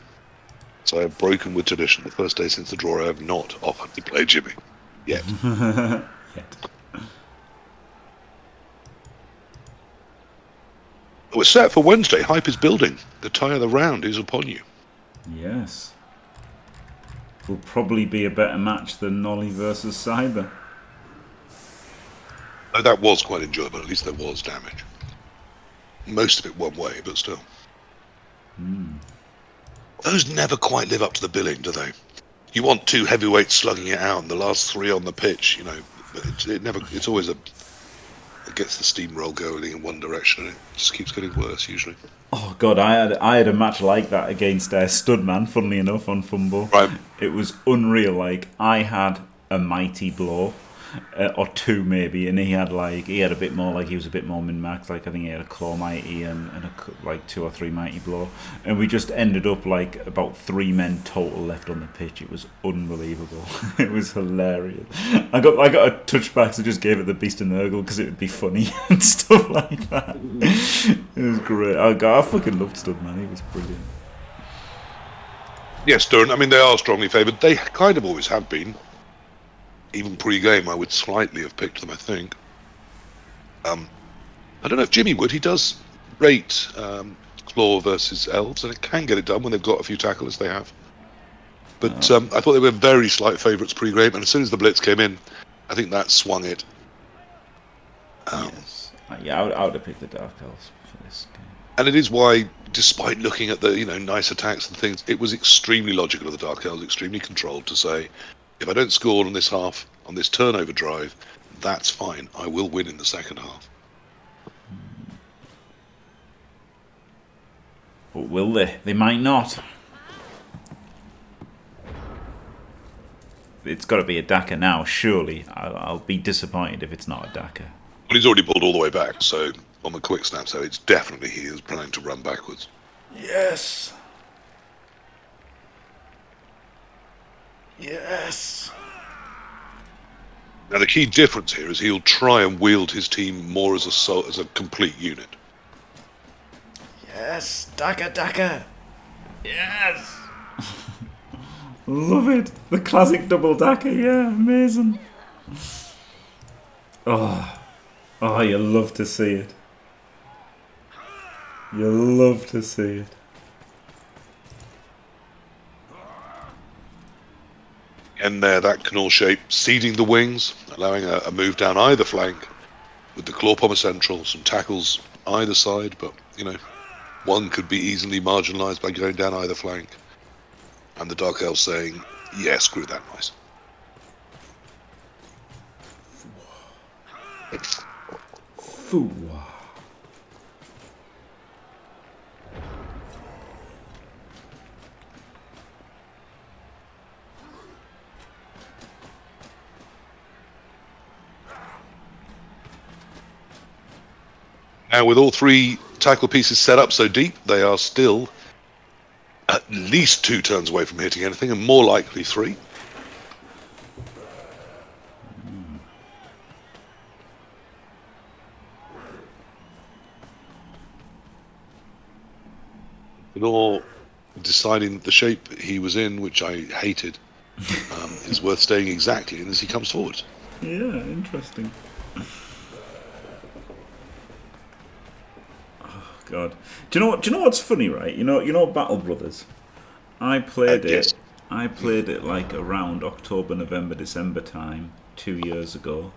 So I have broken with tradition. The first day since the draw, I have not offered to play Jimmy. Yet. We're set for Wednesday. Hype is building. The tie of the round is upon you. Yes. Will probably be a better match than Nolly versus Cyber. Though that was quite enjoyable. At least there was damage. Most of it one way, but still. Those never quite live up to the billing, do they? You want two heavyweights slugging it out, and the last three on the pitch. You know, it never. It's always it gets the steamroll going in one direction, and it just keeps getting worse usually. Oh god, I had a match like that against Studman, funnily enough, on Fumble. Right. It was unreal. Like, I had a mighty blow, or two maybe, and he had a bit more, like he was a bit more min-max. Like I think he had a claw mighty and like 2 or 3 mighty blow, and we just ended up like about 3 men total left on the pitch. It was unbelievable. It was hilarious. I got a touchback, so just gave it the beast and Nurgle because it would be funny and stuff like that. It was great. I fucking loved Studman. He was brilliant. Yes, Durham. I mean, they are strongly favoured. They kind of always have been. Even pre-game, I would slightly have picked them, I think. I don't know if Jimmy would. He does rate Claw versus Elves, and it can get it done when they've got a few tackles they have. But I thought they were very slight favourites pre-game, and as soon as the Blitz came in, I think that swung it. Yes. Yeah, I would have picked the Dark Elves for this game. And it is why, despite looking at the nice attacks and things, it was extremely logical of the Dark Elves, extremely controlled to say, if I don't score on this half, on this turnover drive, that's fine. I will win in the second half. But will they? They might not. It's got to be a Daka now, surely. I'll be disappointed if it's not a Daka. Well, he's already pulled all the way back, so on the quick snap, so it's definitely he is planning to run backwards. Yes. Yes. Now the key difference here is he'll try and wield his team more as a complete unit. Yes, Daka. Yes. Love it. The classic double Daka, yeah, amazing. Oh, you love to see it. You love to see it. And there, that cKnoor shape, seeding the wings, allowing a move down either flank, with the claw pommer central, some tackles either side, but, one could be easily marginalised by going down either flank. And the Dark Elves saying, yeah, screw that noise. Foo. Now, with all 3 tackle pieces set up so deep, they are still at least 2 turns away from hitting anything, and more likely 3. cKnoor deciding the shape he was in, which I hated, is worth staying exactly in as he comes forward. Yeah, interesting. God, do you know what's funny, right? You know Battle Brothers. I played it. Yes. I played it like around October, November, December time 2 years ago,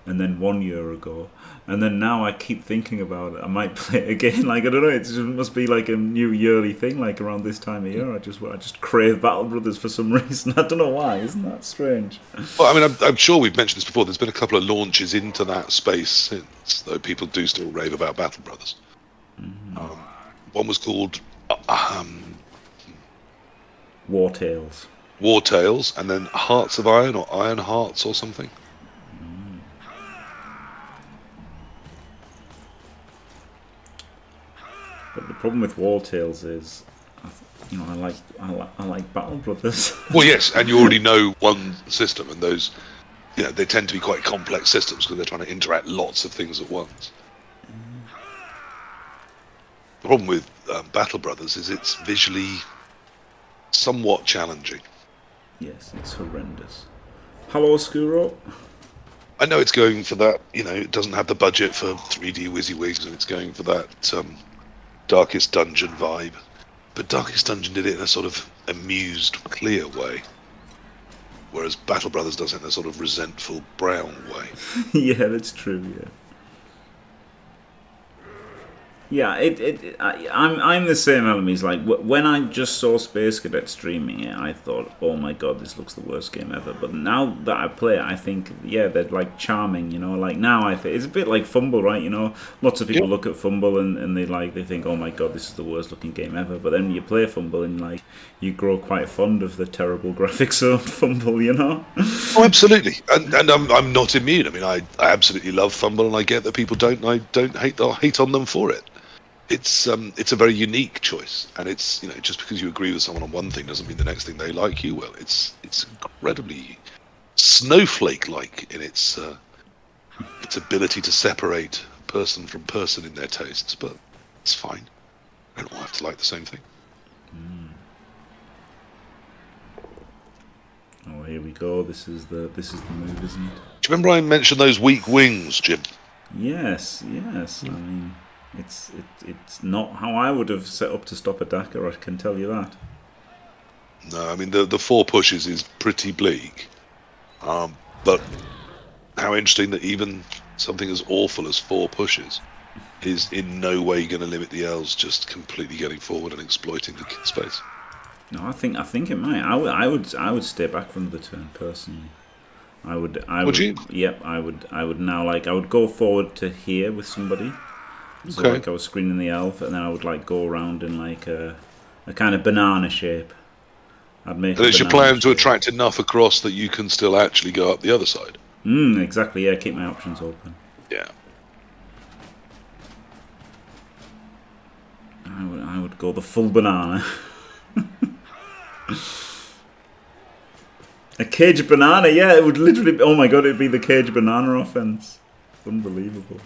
and then 1 year ago, and then now I keep thinking about it. I might play it again. Like I don't know. It must be like a new yearly thing. Like around this time of year, I just crave Battle Brothers for some reason. I don't know why. Isn't that strange? Well, I mean, I'm sure we've mentioned this before. There's been a couple of launches into that space since, though people do still rave about Battle Brothers. One was called War Tales. War Tales, and then Hearts of Iron or Iron Hearts or something. But the problem with War Tales is, I like Battle Brothers. Well, yes, and you already know one system, and those, they tend to be quite complex systems because they're trying to interact lots of things at once. The problem with Battle Brothers is it's visually somewhat challenging. Yes, it's horrendous. Hello, Skuro. I know it's going for that, it doesn't have the budget for 3D WYSIWYGs, and it's going for that Darkest Dungeon vibe. But Darkest Dungeon did it in a sort of amused, clear way. Whereas Battle Brothers does it in a sort of resentful, brown way. Yeah, that's true, yeah. Yeah, I'm the same enemies. Like when I just saw Space Cadet streaming it, I thought, "Oh my god, this looks the worst game ever." But now that I play it, I think, yeah, they're like charming. You know, like now I think it's a bit like Fumble, right? You know, lots of people look at Fumble and they think, "Oh my god, this is the worst looking game ever." But then you play Fumble and like you grow quite fond of the terrible graphics of Fumble. You know? Oh, absolutely, and I'm not immune. I mean, I absolutely love Fumble, and I get that people don't. I don't hate on them for it. It's a very unique choice, and it's, you know, just because you agree with someone on one thing doesn't mean the next thing they like you will. It's incredibly snowflake-like in its ability to separate person from person in their tastes, but it's fine. I don't all have to like the same thing. Oh, here we go. This is the move, isn't it? Do you remember I mentioned those weak wings, Jim? Yes. I mean, it's not how I would have set up to stop a Dakar, I can tell you that. No, I mean the 4 pushes is pretty bleak, but how interesting that even something as awful as 4 pushes is in no way going to limit the L's just completely getting forward and exploiting the space. No, I think it might. I would stay back from the turn personally. Would you? Yep, I would now, like, I would go forward to here with somebody. So Okay. like I was screening the elf, and then I would like go around in like a kind of banana shape. I'd make. And a it's your banana plan to shape. attract enough across that you can still actually go up the other side. Exactly. Yeah, keep my options open. Yeah. I would go the full banana. A cage banana, yeah, it would literally. Oh my god, it'd be the cage banana offense. Unbelievable.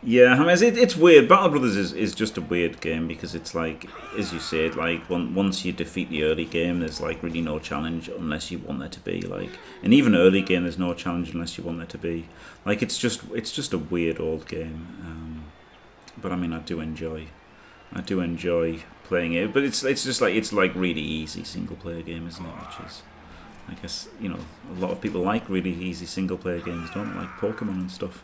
Yeah, I mean, it's weird. Battle Brothers is just a weird game because it's like, as you said, like once you defeat the early game, there's like really no challenge unless you want there to be. Like, and even early game, there's no challenge unless you want there to be. Like, it's just a weird old game. But I mean, I do enjoy playing it. But it's just like really easy single player game, isn't it? Which is, I guess, you know, a lot of people like really easy single player games, don't like Pokemon and stuff.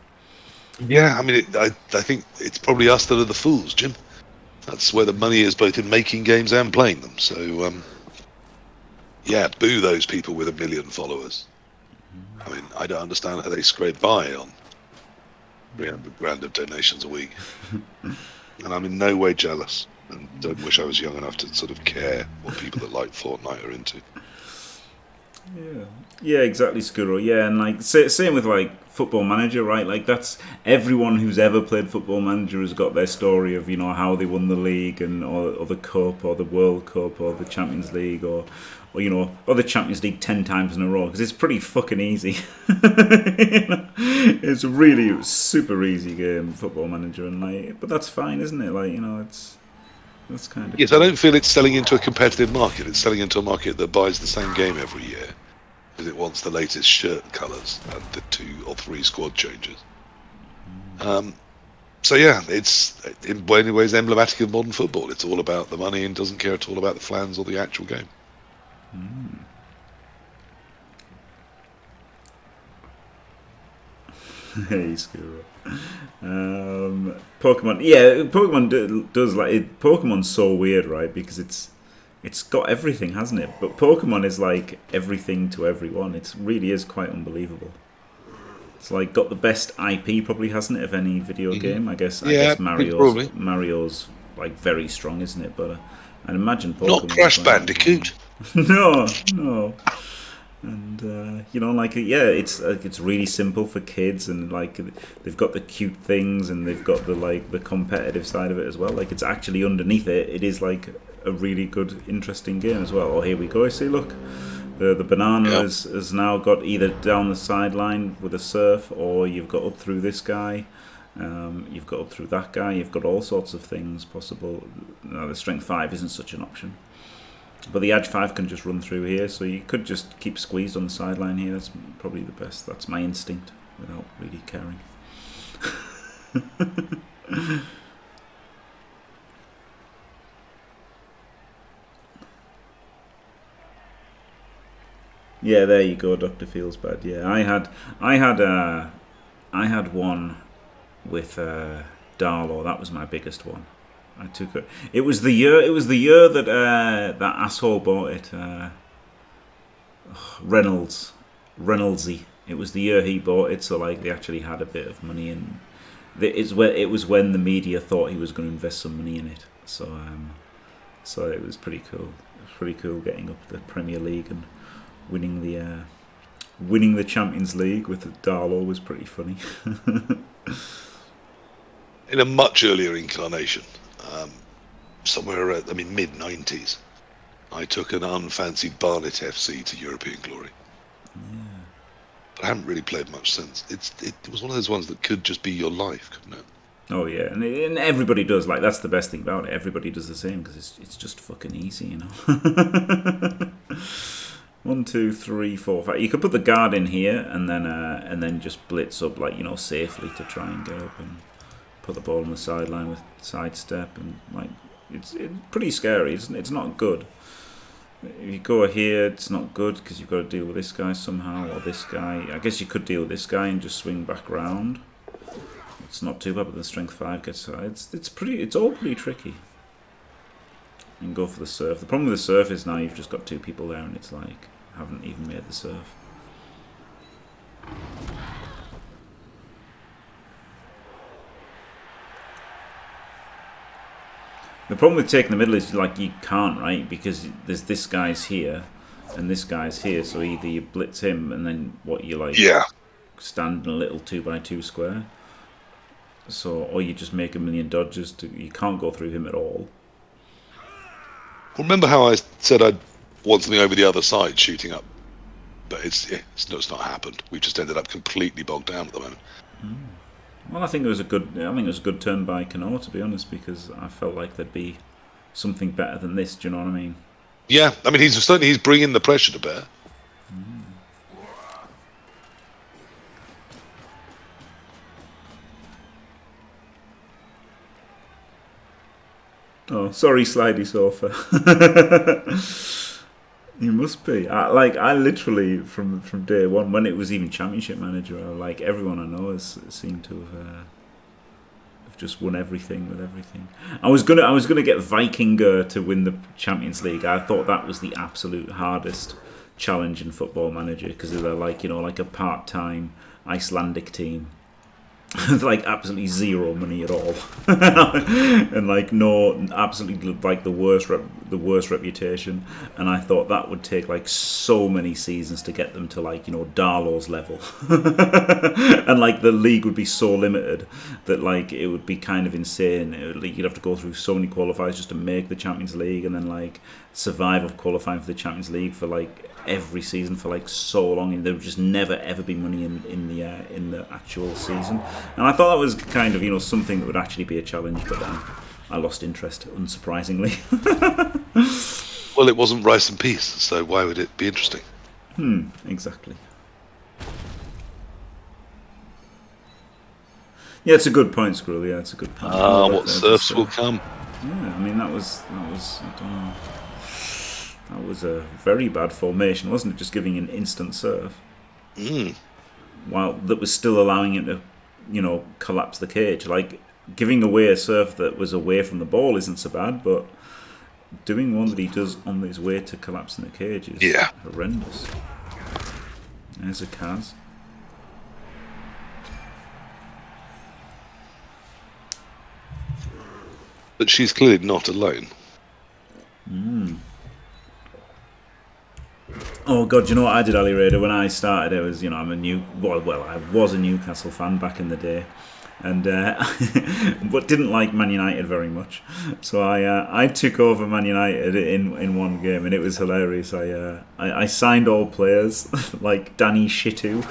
Yeah, I mean, I think it's probably us that are the fools, Jim. That's where the money is, both in making games and playing them. So, yeah, boo those people with 1 million followers. I mean, I don't understand how they scrape by on 300 grand of donations a week. And I'm in no way jealous, and don't wish I was young enough to sort of care what people that like Fortnite are into. Yeah, exactly, cKnoor. Yeah, and like same with like Football Manager, right? Like that's everyone who's ever played Football Manager has got their story of, you know, how they won the league and or the cup or the World Cup or the Champions League or you know, or the Champions League 10 times in a row, because it's pretty fucking easy. You know? It's really super easy game, Football Manager, and like, but that's fine, isn't it? Like, you know, that's kind of. Yes, I don't feel it's selling into a competitive market. It's selling into a market that buys the same game every year because it wants the latest shirt colours and the 2 or 3 squad changes. So yeah, it's in many ways emblematic of modern football. It's all about the money and doesn't care at all about the flans or the actual game. Hey, Skuro. Pokemon, yeah, Pokemon does like it. Pokemon's so weird, right? Because it's got everything, hasn't it? But Pokemon is like everything to everyone. It really is quite unbelievable. It's like got the best IP, probably, hasn't it, of any video game? I guess Mario's like very strong, isn't it? But I'd imagine Pokemon. Not Crash Bandicoot. No. And you know, like, yeah, it's really simple for kids, and like they've got the cute things, and they've got the competitive side of it as well. Like, it's actually underneath it is like a really good, interesting game as well. Oh, here we go. See, look, the banana has now got either down the sideline with a surf, or you've got up through this guy. You've got up through that guy. You've got all sorts of things possible. No, the strength 5 isn't such an option. But the Edge 5 can just run through here, so you could just keep squeezed on the sideline here. That's probably the best. That's my instinct, without really caring. Yeah, there you go, Doctor Feels Bad. Yeah, I had one with Darlow. That was my biggest one. I took it. It was the year. It was the year that that asshole bought it. Reynoldsy. It was the year he bought it, so like they actually had a bit of money in. It was when the media thought he was going to invest some money in it. So it was pretty cool. It was pretty cool getting up the Premier League and winning the Champions League with Darlow was pretty funny. In a much earlier incarnation, somewhere at mid '90s, I took an unfancied Barnet FC to European glory. Yeah. But I haven't really played much since. It was one of those ones that could just be your life, couldn't it? Oh yeah, and everybody does. Like that's the best thing about it. Everybody does the same because it's just fucking easy, you know. 1, 2, 3, 4, 5. You could put the guard in here and then just blitz up like safely to try and get up and put the ball on the sideline with sidestep and like it's pretty scary. It's not good. If you go here, it's not good because you've got to deal with this guy somehow or this guy. I guess you could deal with this guy and just swing back round. It's not too bad, but the strength 5 gets it's all pretty tricky. You can go for the surf. The problem with the surf is now you've just got 2 people there and it's like haven't even made the surf. The problem with taking the middle is like you can't, right? Because there's this guy's here and this guy's here, so either you blitz him and then stand in a little 2x2 square. So or you just make a million dodges you can't go through him at all. Remember how I said I'd want something over the other side shooting up, but it's not happened. We've just ended up completely bogged down at the moment. Well, I think it was a good turn by cKnoor, to be honest, because I felt like there'd be something better than this. Do you know what I mean? Yeah, I mean he's bringing the pressure to bear. Oh, sorry, slidey sofa. You must be. I literally from day one, when it was even Championship Manager, like everyone I know has seemed to have just won everything with everything. I was gonna get Vikinger to win the Champions League. I thought that was the absolute hardest challenge in Football Manager because they're like like a part-time Icelandic team. Like absolutely zero money at all, and like absolutely like the worst reputation. And I thought that would take like so many seasons to get them to like Darlow's level, and like the league would be so limited that like it would be kind of insane. You'd have to go through so many qualifiers just to make the Champions League, and then like survive of qualifying for the Champions League for like every season for like so long, and there would just never ever be money in the actual season. And I thought that was kind of something that would actually be a challenge, but then I lost interest, unsurprisingly. Well, it wasn't rice and peas, so why would it be interesting? Exactly. Yeah, it's a good point, Skrull. Yeah, it's a good point. What surfs will come? Yeah, I mean that was I don't know. That was a very bad formation, wasn't it? Just giving an instant serve. While that was still allowing him to, collapse the cage. Like, giving away a serve that was away from the ball isn't so bad, but doing one that he does on his way to collapsing the cage is horrendous. There's a Kaz. But she's clearly not alone. Oh god, you know what I did, Ali Raider? When I started, it was I was a Newcastle fan back in the day, and but didn't like Man United very much. So I took over Man United in one game, and it was hilarious. I signed all players like Danny Shitu.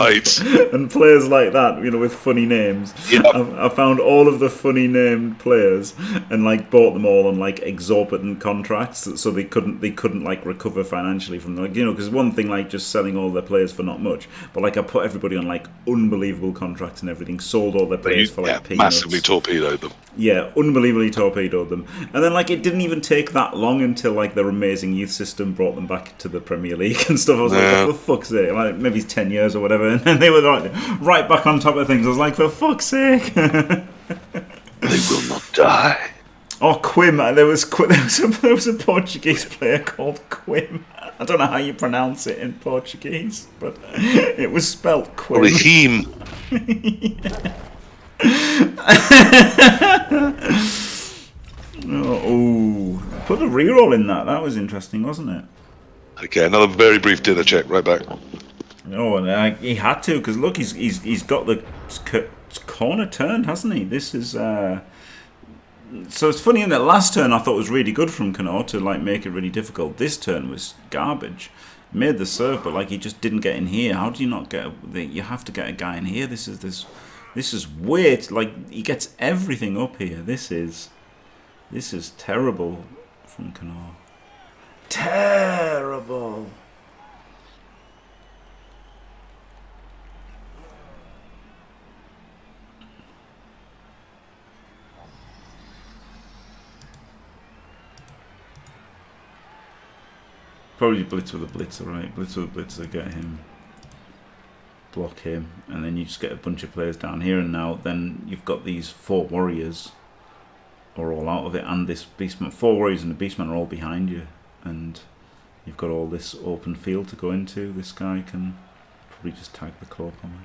Right. And players like that, with funny names. Yep. I found all of the funny named players and like bought them all on like exorbitant contracts, so they couldn't like recover financially from them. Because one thing like just selling all their players for not much, but like I put everybody on like unbelievable contracts and everything, sold all their players for like peanuts. Massively torpedoed them. Yeah, unbelievably torpedoed them. And then like it didn't even take that long until like their amazing youth system brought them back to the Premier League and stuff. I was like, oh, for fuck's sake, like maybe it's 10 years or whatever, and then they were like right back on top of things. I was like, for fuck's sake. They will not die. Oh, Quim. There was a Portuguese player called Quim. I don't know how you pronounce it in Portuguese, but it was spelt Quim. Raheem. Oh, put a reroll in that. That was interesting, wasn't it? Okay, another very brief dinner check. Right back. Oh, and he had to, because look, he's got the corner turned, hasn't he? This is so it's funny in that last turn I thought was really good from cKnoor to like make it really difficult. This turn was garbage. Made the serve, but like he just didn't get in here. How do you not get? You have to get a guy in here. This is weird. Like he gets everything up here. This is terrible from cKnoor. Terrible. Probably blitz with a blitzer, right? Blitz with a blitzer, get him, block him, and then you just get a bunch of players down here. And now then you've got these 4 warriors are all out of it, and this beastman. 4 warriors and the beastman are all behind you, and you've got all this open field to go into. This guy can probably just tag the claw pommer.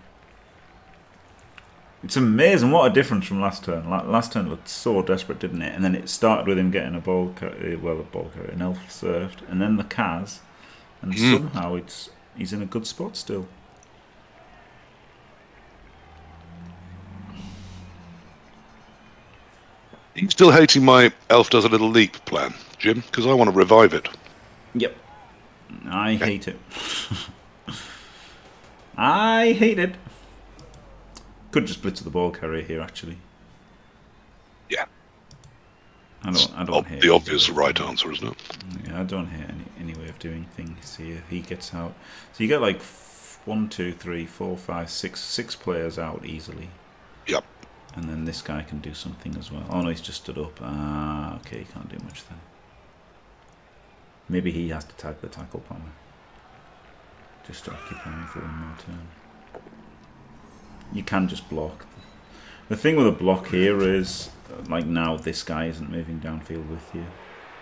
It's amazing what a difference from last turn. Last turn looked so desperate, didn't it? And then it started with him getting an elf served, and then the Kaz, and somehow he's in a good spot still. Are you still hating my elf does a little leap plan, Jim? Because I want to revive it. Yep. I hate it. I hate it. Could just blitz the ball carrier here, actually. Yeah. I don't hate the obvious right answer, isn't it? Yeah, I don't hate any way of doing things here. He gets out. So you get like 1, 2, 3, 4, 5, 6 players out easily. Yep. And then this guy can do something as well. Oh no, he's just stood up. Ah, okay, he can't do much then. Maybe he has to tag the tackle pommer. Just to occupy me for one more turn. You can just block. The thing with a block here is, like now, this guy isn't moving downfield with you.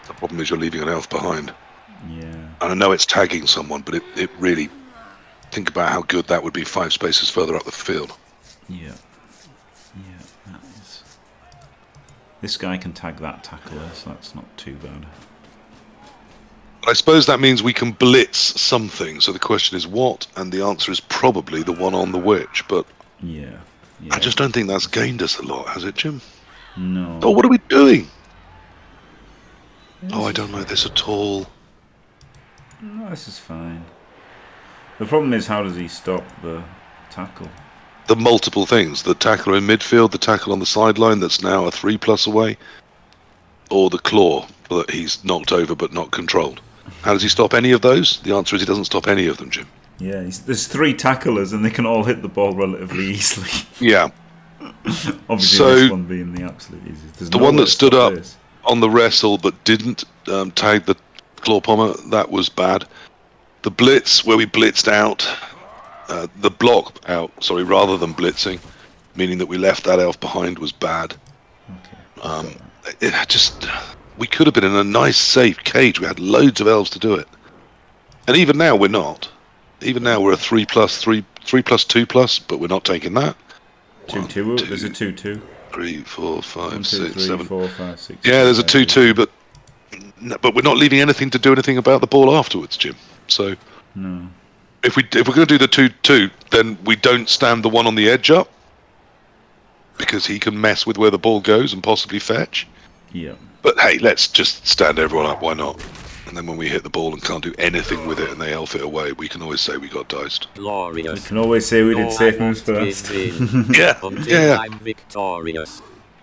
The problem is you're leaving an elf behind. Yeah. And I know it's tagging someone, but it really... Think about how good that would be 5 spaces further up the field. Yeah. Yeah, that is... This guy can tag that tackler, so that's not too bad. I suppose that means we can blitz something, so the question is what, and the answer is probably the one on the witch, but... Yeah. I just don't think that's gained us a lot, has it, Jim? No. Oh, what are we doing? Oh, I don't know this at all. No, this is fine. The problem is, how does he stop the tackle? The multiple things. The tackle in midfield, the tackle on the sideline that's now a 3+ away, or the claw that he's knocked over but not controlled. How does he stop any of those? The answer is he doesn't stop any of them, Jim. Yeah, there's 3 tacklers and they can all hit the ball relatively easily. Yeah. Obviously, so, this one being the absolute easiest. There's the no one way that to stood stop up this. on the wrestle but didn't tag the claw pommer, that was bad. The blitz, where we blitzed out, the block out, sorry, rather than blitzing, meaning that we left that elf behind, was bad. Okay. We could have been in a nice, safe cage. We had loads of elves to do it. And even now, we're not. Even now, we're a 3+, 2+, but we're not taking that. 2-2. There's a 2-2. 3, 4, 5, 1, 2, 6, 3, 7. 4, 5, 6. Yeah, there's a 2-2, but we're not leaving anything to do anything about the ball afterwards, Jim. So No. if we're going to do the 2-2, then we don't stand the one on the edge up because he can mess with where the ball goes and possibly fetch. Yeah. But hey, let's just stand everyone up. Why not? And then when we hit the ball and can't do anything with it and they elf it away, we can always say we got diced. Glorious. We can always say we did No, safe I moves won't first. give in Yeah, until yeah. I'm victorious.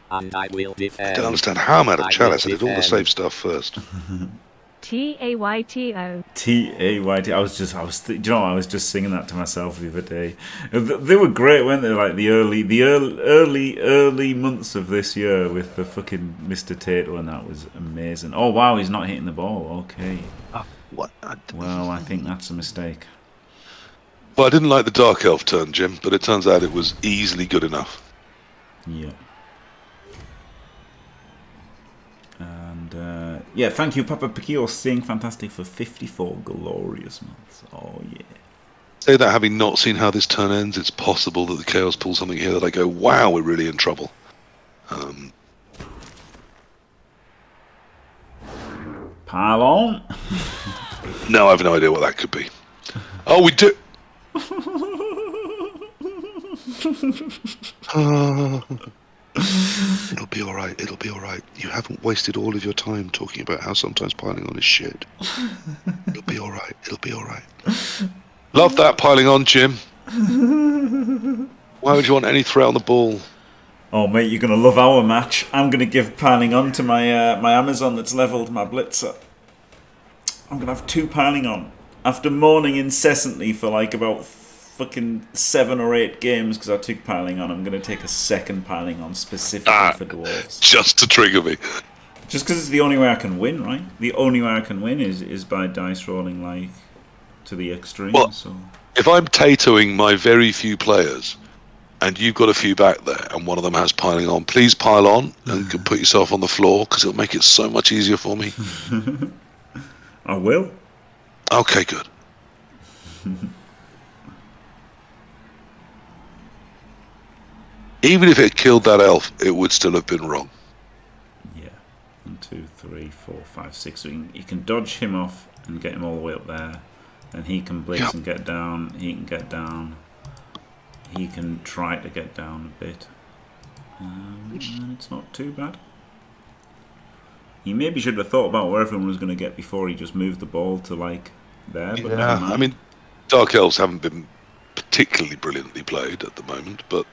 And I will defend. I don't understand how I'm out of I chalice. I will did all the defend. safe stuff first. Tayto. T-A-Y-T. I was just singing that to myself the other day. They were great, weren't they? Like the early months of this year with the fucking Mr. Tato, and that was amazing. Oh wow, he's not hitting the ball. Okay. What? Well, I think that's a mistake. Well, I didn't like the Dark Elf turn, Jim, but it turns out it was easily good enough. Yeah. And yeah, thank you, Papa Piquio, staying fantastic for 54 glorious months. Oh yeah. Say that having not seen how this turn ends, it's possible that the Chaos pull something here that I go, wow, we're really in trouble. Pile on. No, I have no idea what that could be. Oh, we do. It'll be alright, it'll be alright. You haven't wasted all of your time talking about how sometimes piling on is shit. It'll be alright, it'll be alright. Love that piling on, Jim. Why would you want any threat on the ball? Oh mate, you're gonna love our match. I'm gonna give piling on to my my Amazon that's leveled my blitzer. I'm gonna have 2 piling on. After mourning incessantly for like about fucking 7 or 8 games because I took piling on, I'm gonna take a second piling on specifically for dwarves. Just to trigger me. Just because it's the only way I can win, right? The only way I can win is by dice rolling like to the extreme. Well, so if I'm Tatoing my very few players, and you've got a few back there, and one of them has piling on, please pile on and you can put yourself on the floor because it'll make it so much easier for me. I will. Okay, good. Even if it killed that elf, it would still have been wrong. Yeah. 1, 2, 3, 4, 5, 6. So you can dodge him off and get him all the way up there. Then he can blitz and get down. He can get down. He can try to get down a bit. And it's not too bad. He maybe should have thought about where everyone was going to get before he just moved the ball to like there. But never mind. I mean, Dark Elves haven't been particularly brilliantly played at the moment, but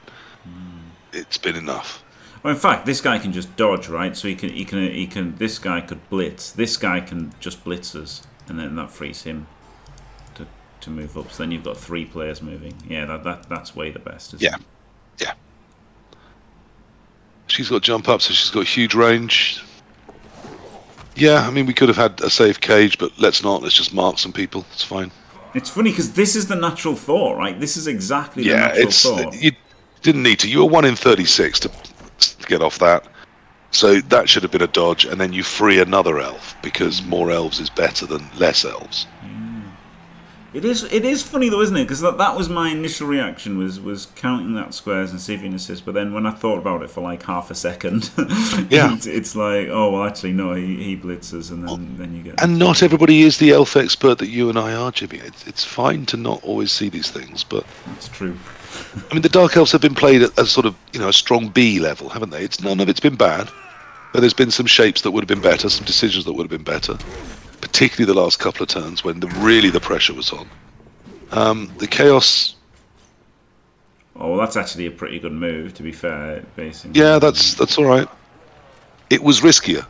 it's been enough. Well, in fact, this guy can just dodge, right? So he can. This guy could blitz. This guy can just blitz us, and then that frees him to move up. So then you've got 3 players moving. Yeah, that's way the best. Isn't it? Yeah. She's got jump up, so she's got huge range. Yeah, I mean, we could have had a safe cage, but let's not. Let's just mark some people. It's fine. It's funny because this is the natural thought, right? This is exactly the natural thought. You didn't need to. You were 1 in 36 to get off that. So that should have been a dodge, and then you free another elf because more elves is better than less elves. It is funny though, isn't it? Because that was my initial reaction was counting that squares and see if he can assist. But then when I thought about it for like half a second, Yeah, it's like, oh well, actually no, he blitzes, and then you get. And not everybody is the elf expert that you and I are, Jimmy. It's fine to not always see these things, but That's true. I mean, the Dark Elves have been played at a sort of, a strong B level, haven't they? None of it's been bad, but there's been some shapes that would have been better, some decisions that would have been better, particularly the last couple of turns when the pressure was on. The Chaos... Oh, well, that's actually a pretty good move, to be fair, basically. Yeah, that's all right. It was riskier.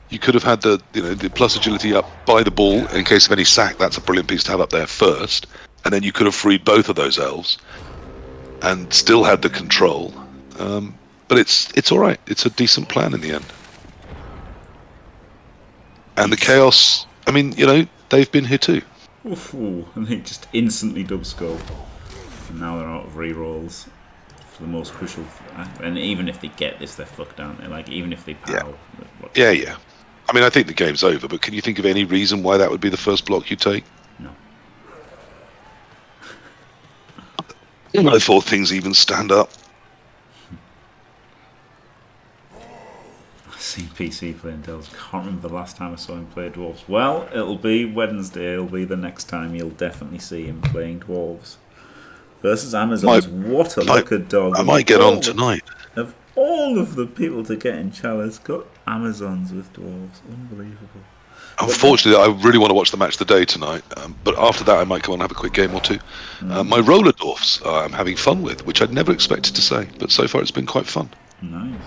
You could have had the plus agility up by the ball in case of any sack. That's a brilliant piece to have up there first, and then you could have freed both of those elves and still had the control. But it's all right. It's a decent plan in the end. And the Chaos, I mean, they've been here too. Ooh, and they just instantly dub scope. And now they're out of rerolls for the most crucial. And even if they get this, they're fucked, aren't they? Like, even if they pow. Yeah. I mean, I think the game's over, but can you think of any reason why that would be the first block you take? No. I thought things even stand up. I've seen PC playing Dells. Can't remember the last time I saw him play Dwarves. Well, it'll be Wednesday. It'll be the next time you'll definitely see him playing Dwarves. Versus Amazons. What a looker dog. I might get on tonight. Of all of the people to get in Chalice, got Amazons with Dwarves. Unbelievable. Unfortunately, I really want to watch the match of the day tonight, but after that I might come on and have a quick game or two. My roller dwarfs I'm having fun with, which I'd never expected to say, but so far it's been quite fun. Nice.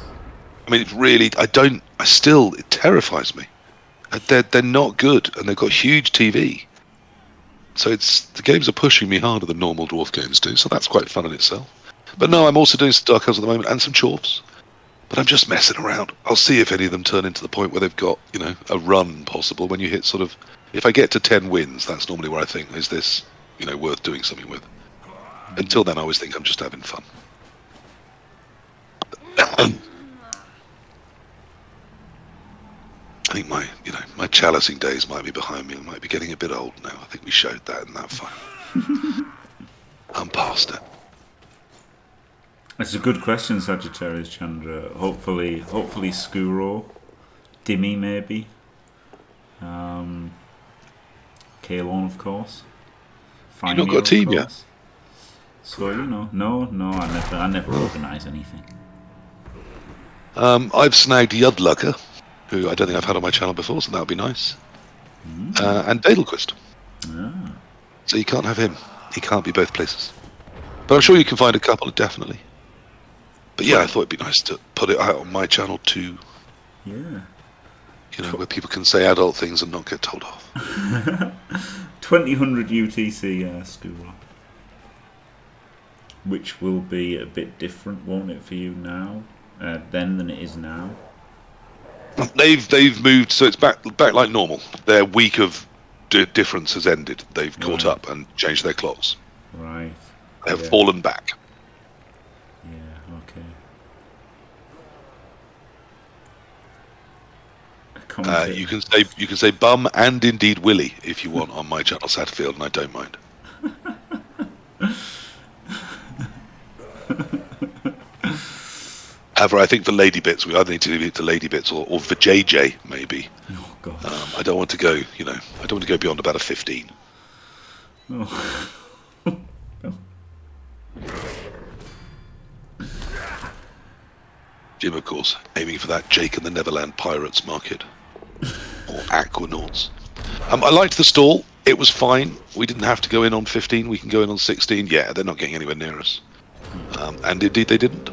I mean, it terrifies me. They're not good, and they've got huge TV. So the games are pushing me harder than normal dwarf games do, so that's quite fun in itself. But no, I'm also doing some Dark Elves at the moment, and some Chorfs. But I'm just messing around. I'll see if any of them turn into the point where they've got, a run possible. When you hit sort of, if I get to 10 wins, that's normally where I think, is this, worth doing something with? Until then, I always think I'm just having fun. I think my chalicing days might be behind me. I might be getting a bit old now. I think we showed that in that fight. I'm past it. It's a good question, Sagittarius Chandra. Hopefully Skuro, Dimmy maybe, Kalon of course. You've not got a team yet. So no, I never organise anything. I've snagged Yudlucker, who I don't think I've had on my channel before, so that would be nice. And Daedalquist. Ah. So you can't have him. He can't be both places. But I'm sure you can find a couple, definitely. But yeah, I thought it'd be nice to put it out on my channel too. Yeah. Where people can say adult things and not get told off. 2000 UTC Skuro. Which will be a bit different, won't it, for you now? Then than it is now. They've moved, so it's back like normal. Their week of difference has ended. They've caught up and changed their clocks. Right. They have fallen back. Yeah. Okay. You can say bum and indeed Willy if you want on my channel Satterfield, and I don't mind. However, I think for Lady Bits, we either need to leave it to Lady Bits or for JJ maybe. Oh God. I don't want to go. I don't want to go beyond about a 15. Oh. Jim, of course, aiming for that Jake and the Neverland Pirates market. Or Aquanauts. I liked the stall. It was fine. We didn't have to go in on 15. We can go in on 16. Yeah, they're not getting anywhere near us. And indeed they didn't.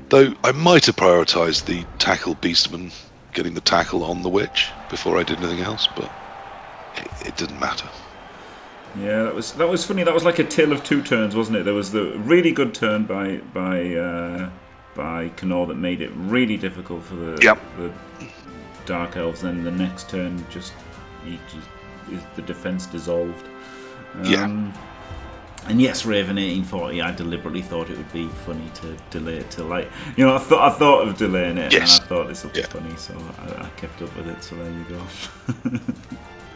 Though I might have prioritised the tackle beastman, getting the tackle on the witch before I did anything else, but it didn't matter. Yeah, that was funny. That was like a tale of two turns, wasn't it? There was the really good turn by cKnoor that made it really difficult for the Dark Elves. Then the next turn, the defense dissolved. And yes, Raven 1840. I deliberately thought it would be funny to delay it till I thought of delaying it, and I thought this would be funny, so I kept up with it. So there you go.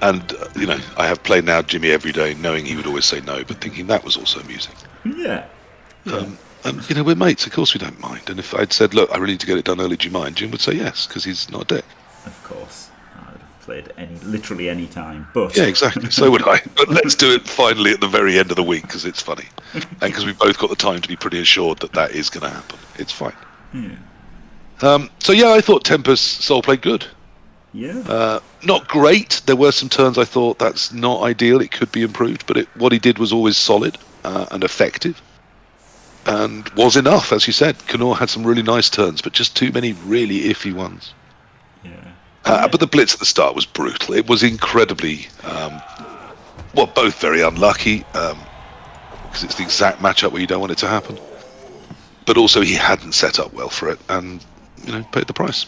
And I have played now Jimmy every day, knowing he would always say no, but thinking that was also amusing. Yeah. And we're mates. Of course, we don't mind. And if I'd said, "Look, I really need to get it done early. Do you mind?" Jim would say yes, because he's not a dick. Of course. I would have played literally any time, but yeah, exactly. So would I. But let's do it finally at the very end of the week because it's funny, and because we've both got the time to be pretty assured that is going to happen. It's fine. Yeah. So yeah, I thought Tempest Soul played good. Yeah. Not great. There were some turns I thought that's not ideal. It could be improved, but what he did was always solid and effective, and was enough. As you said, cKnoor had some really nice turns, but just too many really iffy ones. Yeah. But the blitz at the start was brutal. It was incredibly, both very unlucky, because it's the exact matchup where you don't want it to happen. But also he hadn't set up well for it, and paid the price.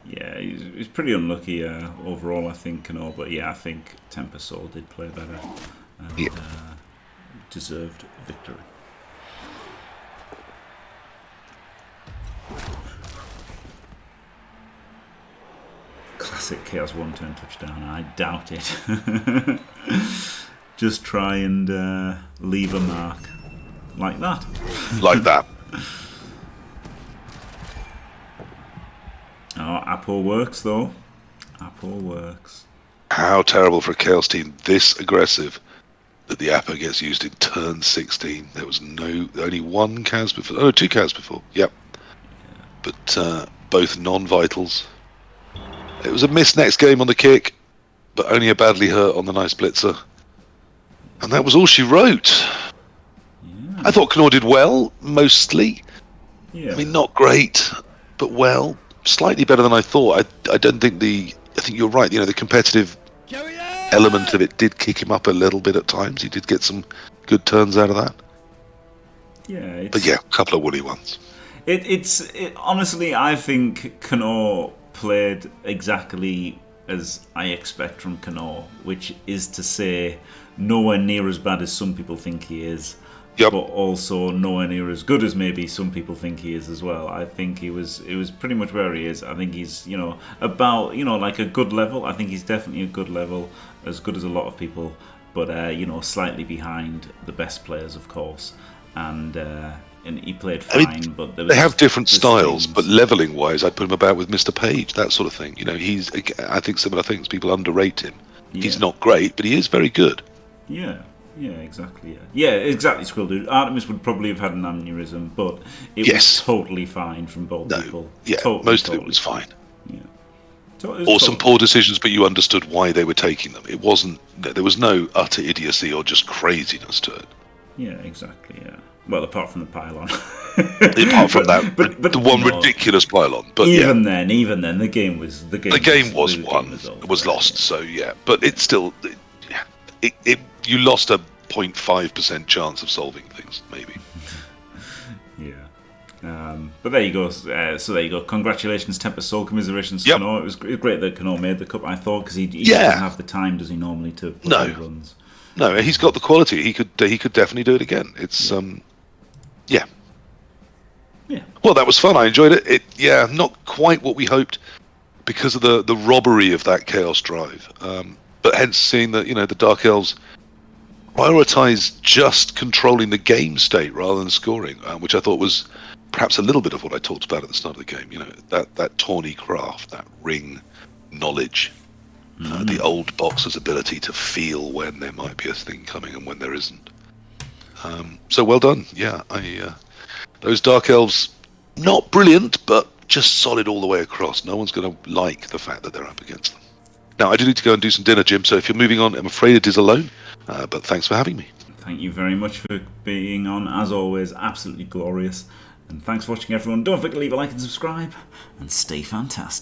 Yeah, he's pretty unlucky overall, I think, cKnoor. But yeah, I think Tempest Soul did play better and deserved victory. Classic Chaos one-turn touchdown. I doubt it. Just try and leave a mark like that. Like that. Oh, Apple works though. Apple works. How terrible for a Chaos team this aggressive that the Apple gets used in turn 16. There was only one Cas before. Oh, two Cas before. Yep. Yeah. But both non-vitals. It was a miss next game on the kick. but only a badly hurt on the nice blitzer. And that was all she wrote. Yeah. I thought cKnoor did well, mostly. Yeah. I mean, not great, but well. Slightly better than I thought. I don't think I think you're right. The competitive element of it did kick him up a little bit at times. He did get some good turns out of that. Yeah. But yeah, a couple of woolly ones. Honestly, I think cKnoor played exactly as I expect from cKnoor, which is to say, nowhere near as bad as some people think he is. Yep. But also nowhere near as good as maybe some people think he is as well. I think it was pretty much where he is. I think he's about like a good level. I think he's definitely a good level, as good as a lot of people, but slightly behind the best players, of course. And he played fine, but they have different styles. But leveling wise, I'd put him about with Mr. Page, that sort of thing. I think similar things. People underrate him. Yeah. He's not great, but he is very good. Yeah. Yeah, exactly. Yeah, exactly. Squildude. Artemis would probably have had an aneurysm, but it was totally fine from both people. Yeah, most of it was fine. Yeah. Or some poor decisions, but you understood why they were taking them. It wasn't. There was no utter idiocy or just craziness to it. Yeah, exactly. Yeah. Well, apart from the pylon. Apart from that, but the one ridiculous pylon. But even then, the game was won. It was lost. So yeah, but it's still. You lost a 0.5% chance of solving things, maybe. Yeah. But there you go. So there you go. Congratulations, Tempest Soul. Commiserations to cKnoor. It was great that cKnoor made the cup, I thought, because he doesn't have the time, does he, normally, to play runs. No, he's got the quality. He could definitely do it again. It's yeah. Well, that was fun. I enjoyed it. Not quite what we hoped because of the robbery of that Chaos Drive. But hence seeing that the Dark Elves prioritize just controlling the game state rather than scoring, which I thought was perhaps a little bit of what I talked about at the start of the game. That tawny craft, that ring knowledge, the old boxer's ability to feel when there might be a thing coming and when there isn't. So well done. Yeah, those Dark Elves, not brilliant, but just solid all the way across. No one's going to like the fact that they're up against them. Now, I do need to go and do some dinner, Jim, so if you're moving on, I'm afraid it is alone, but thanks for having me. Thank you very much for being on. As always, absolutely glorious. And thanks for watching, everyone. Don't forget to leave a like and subscribe, and stay fantastic.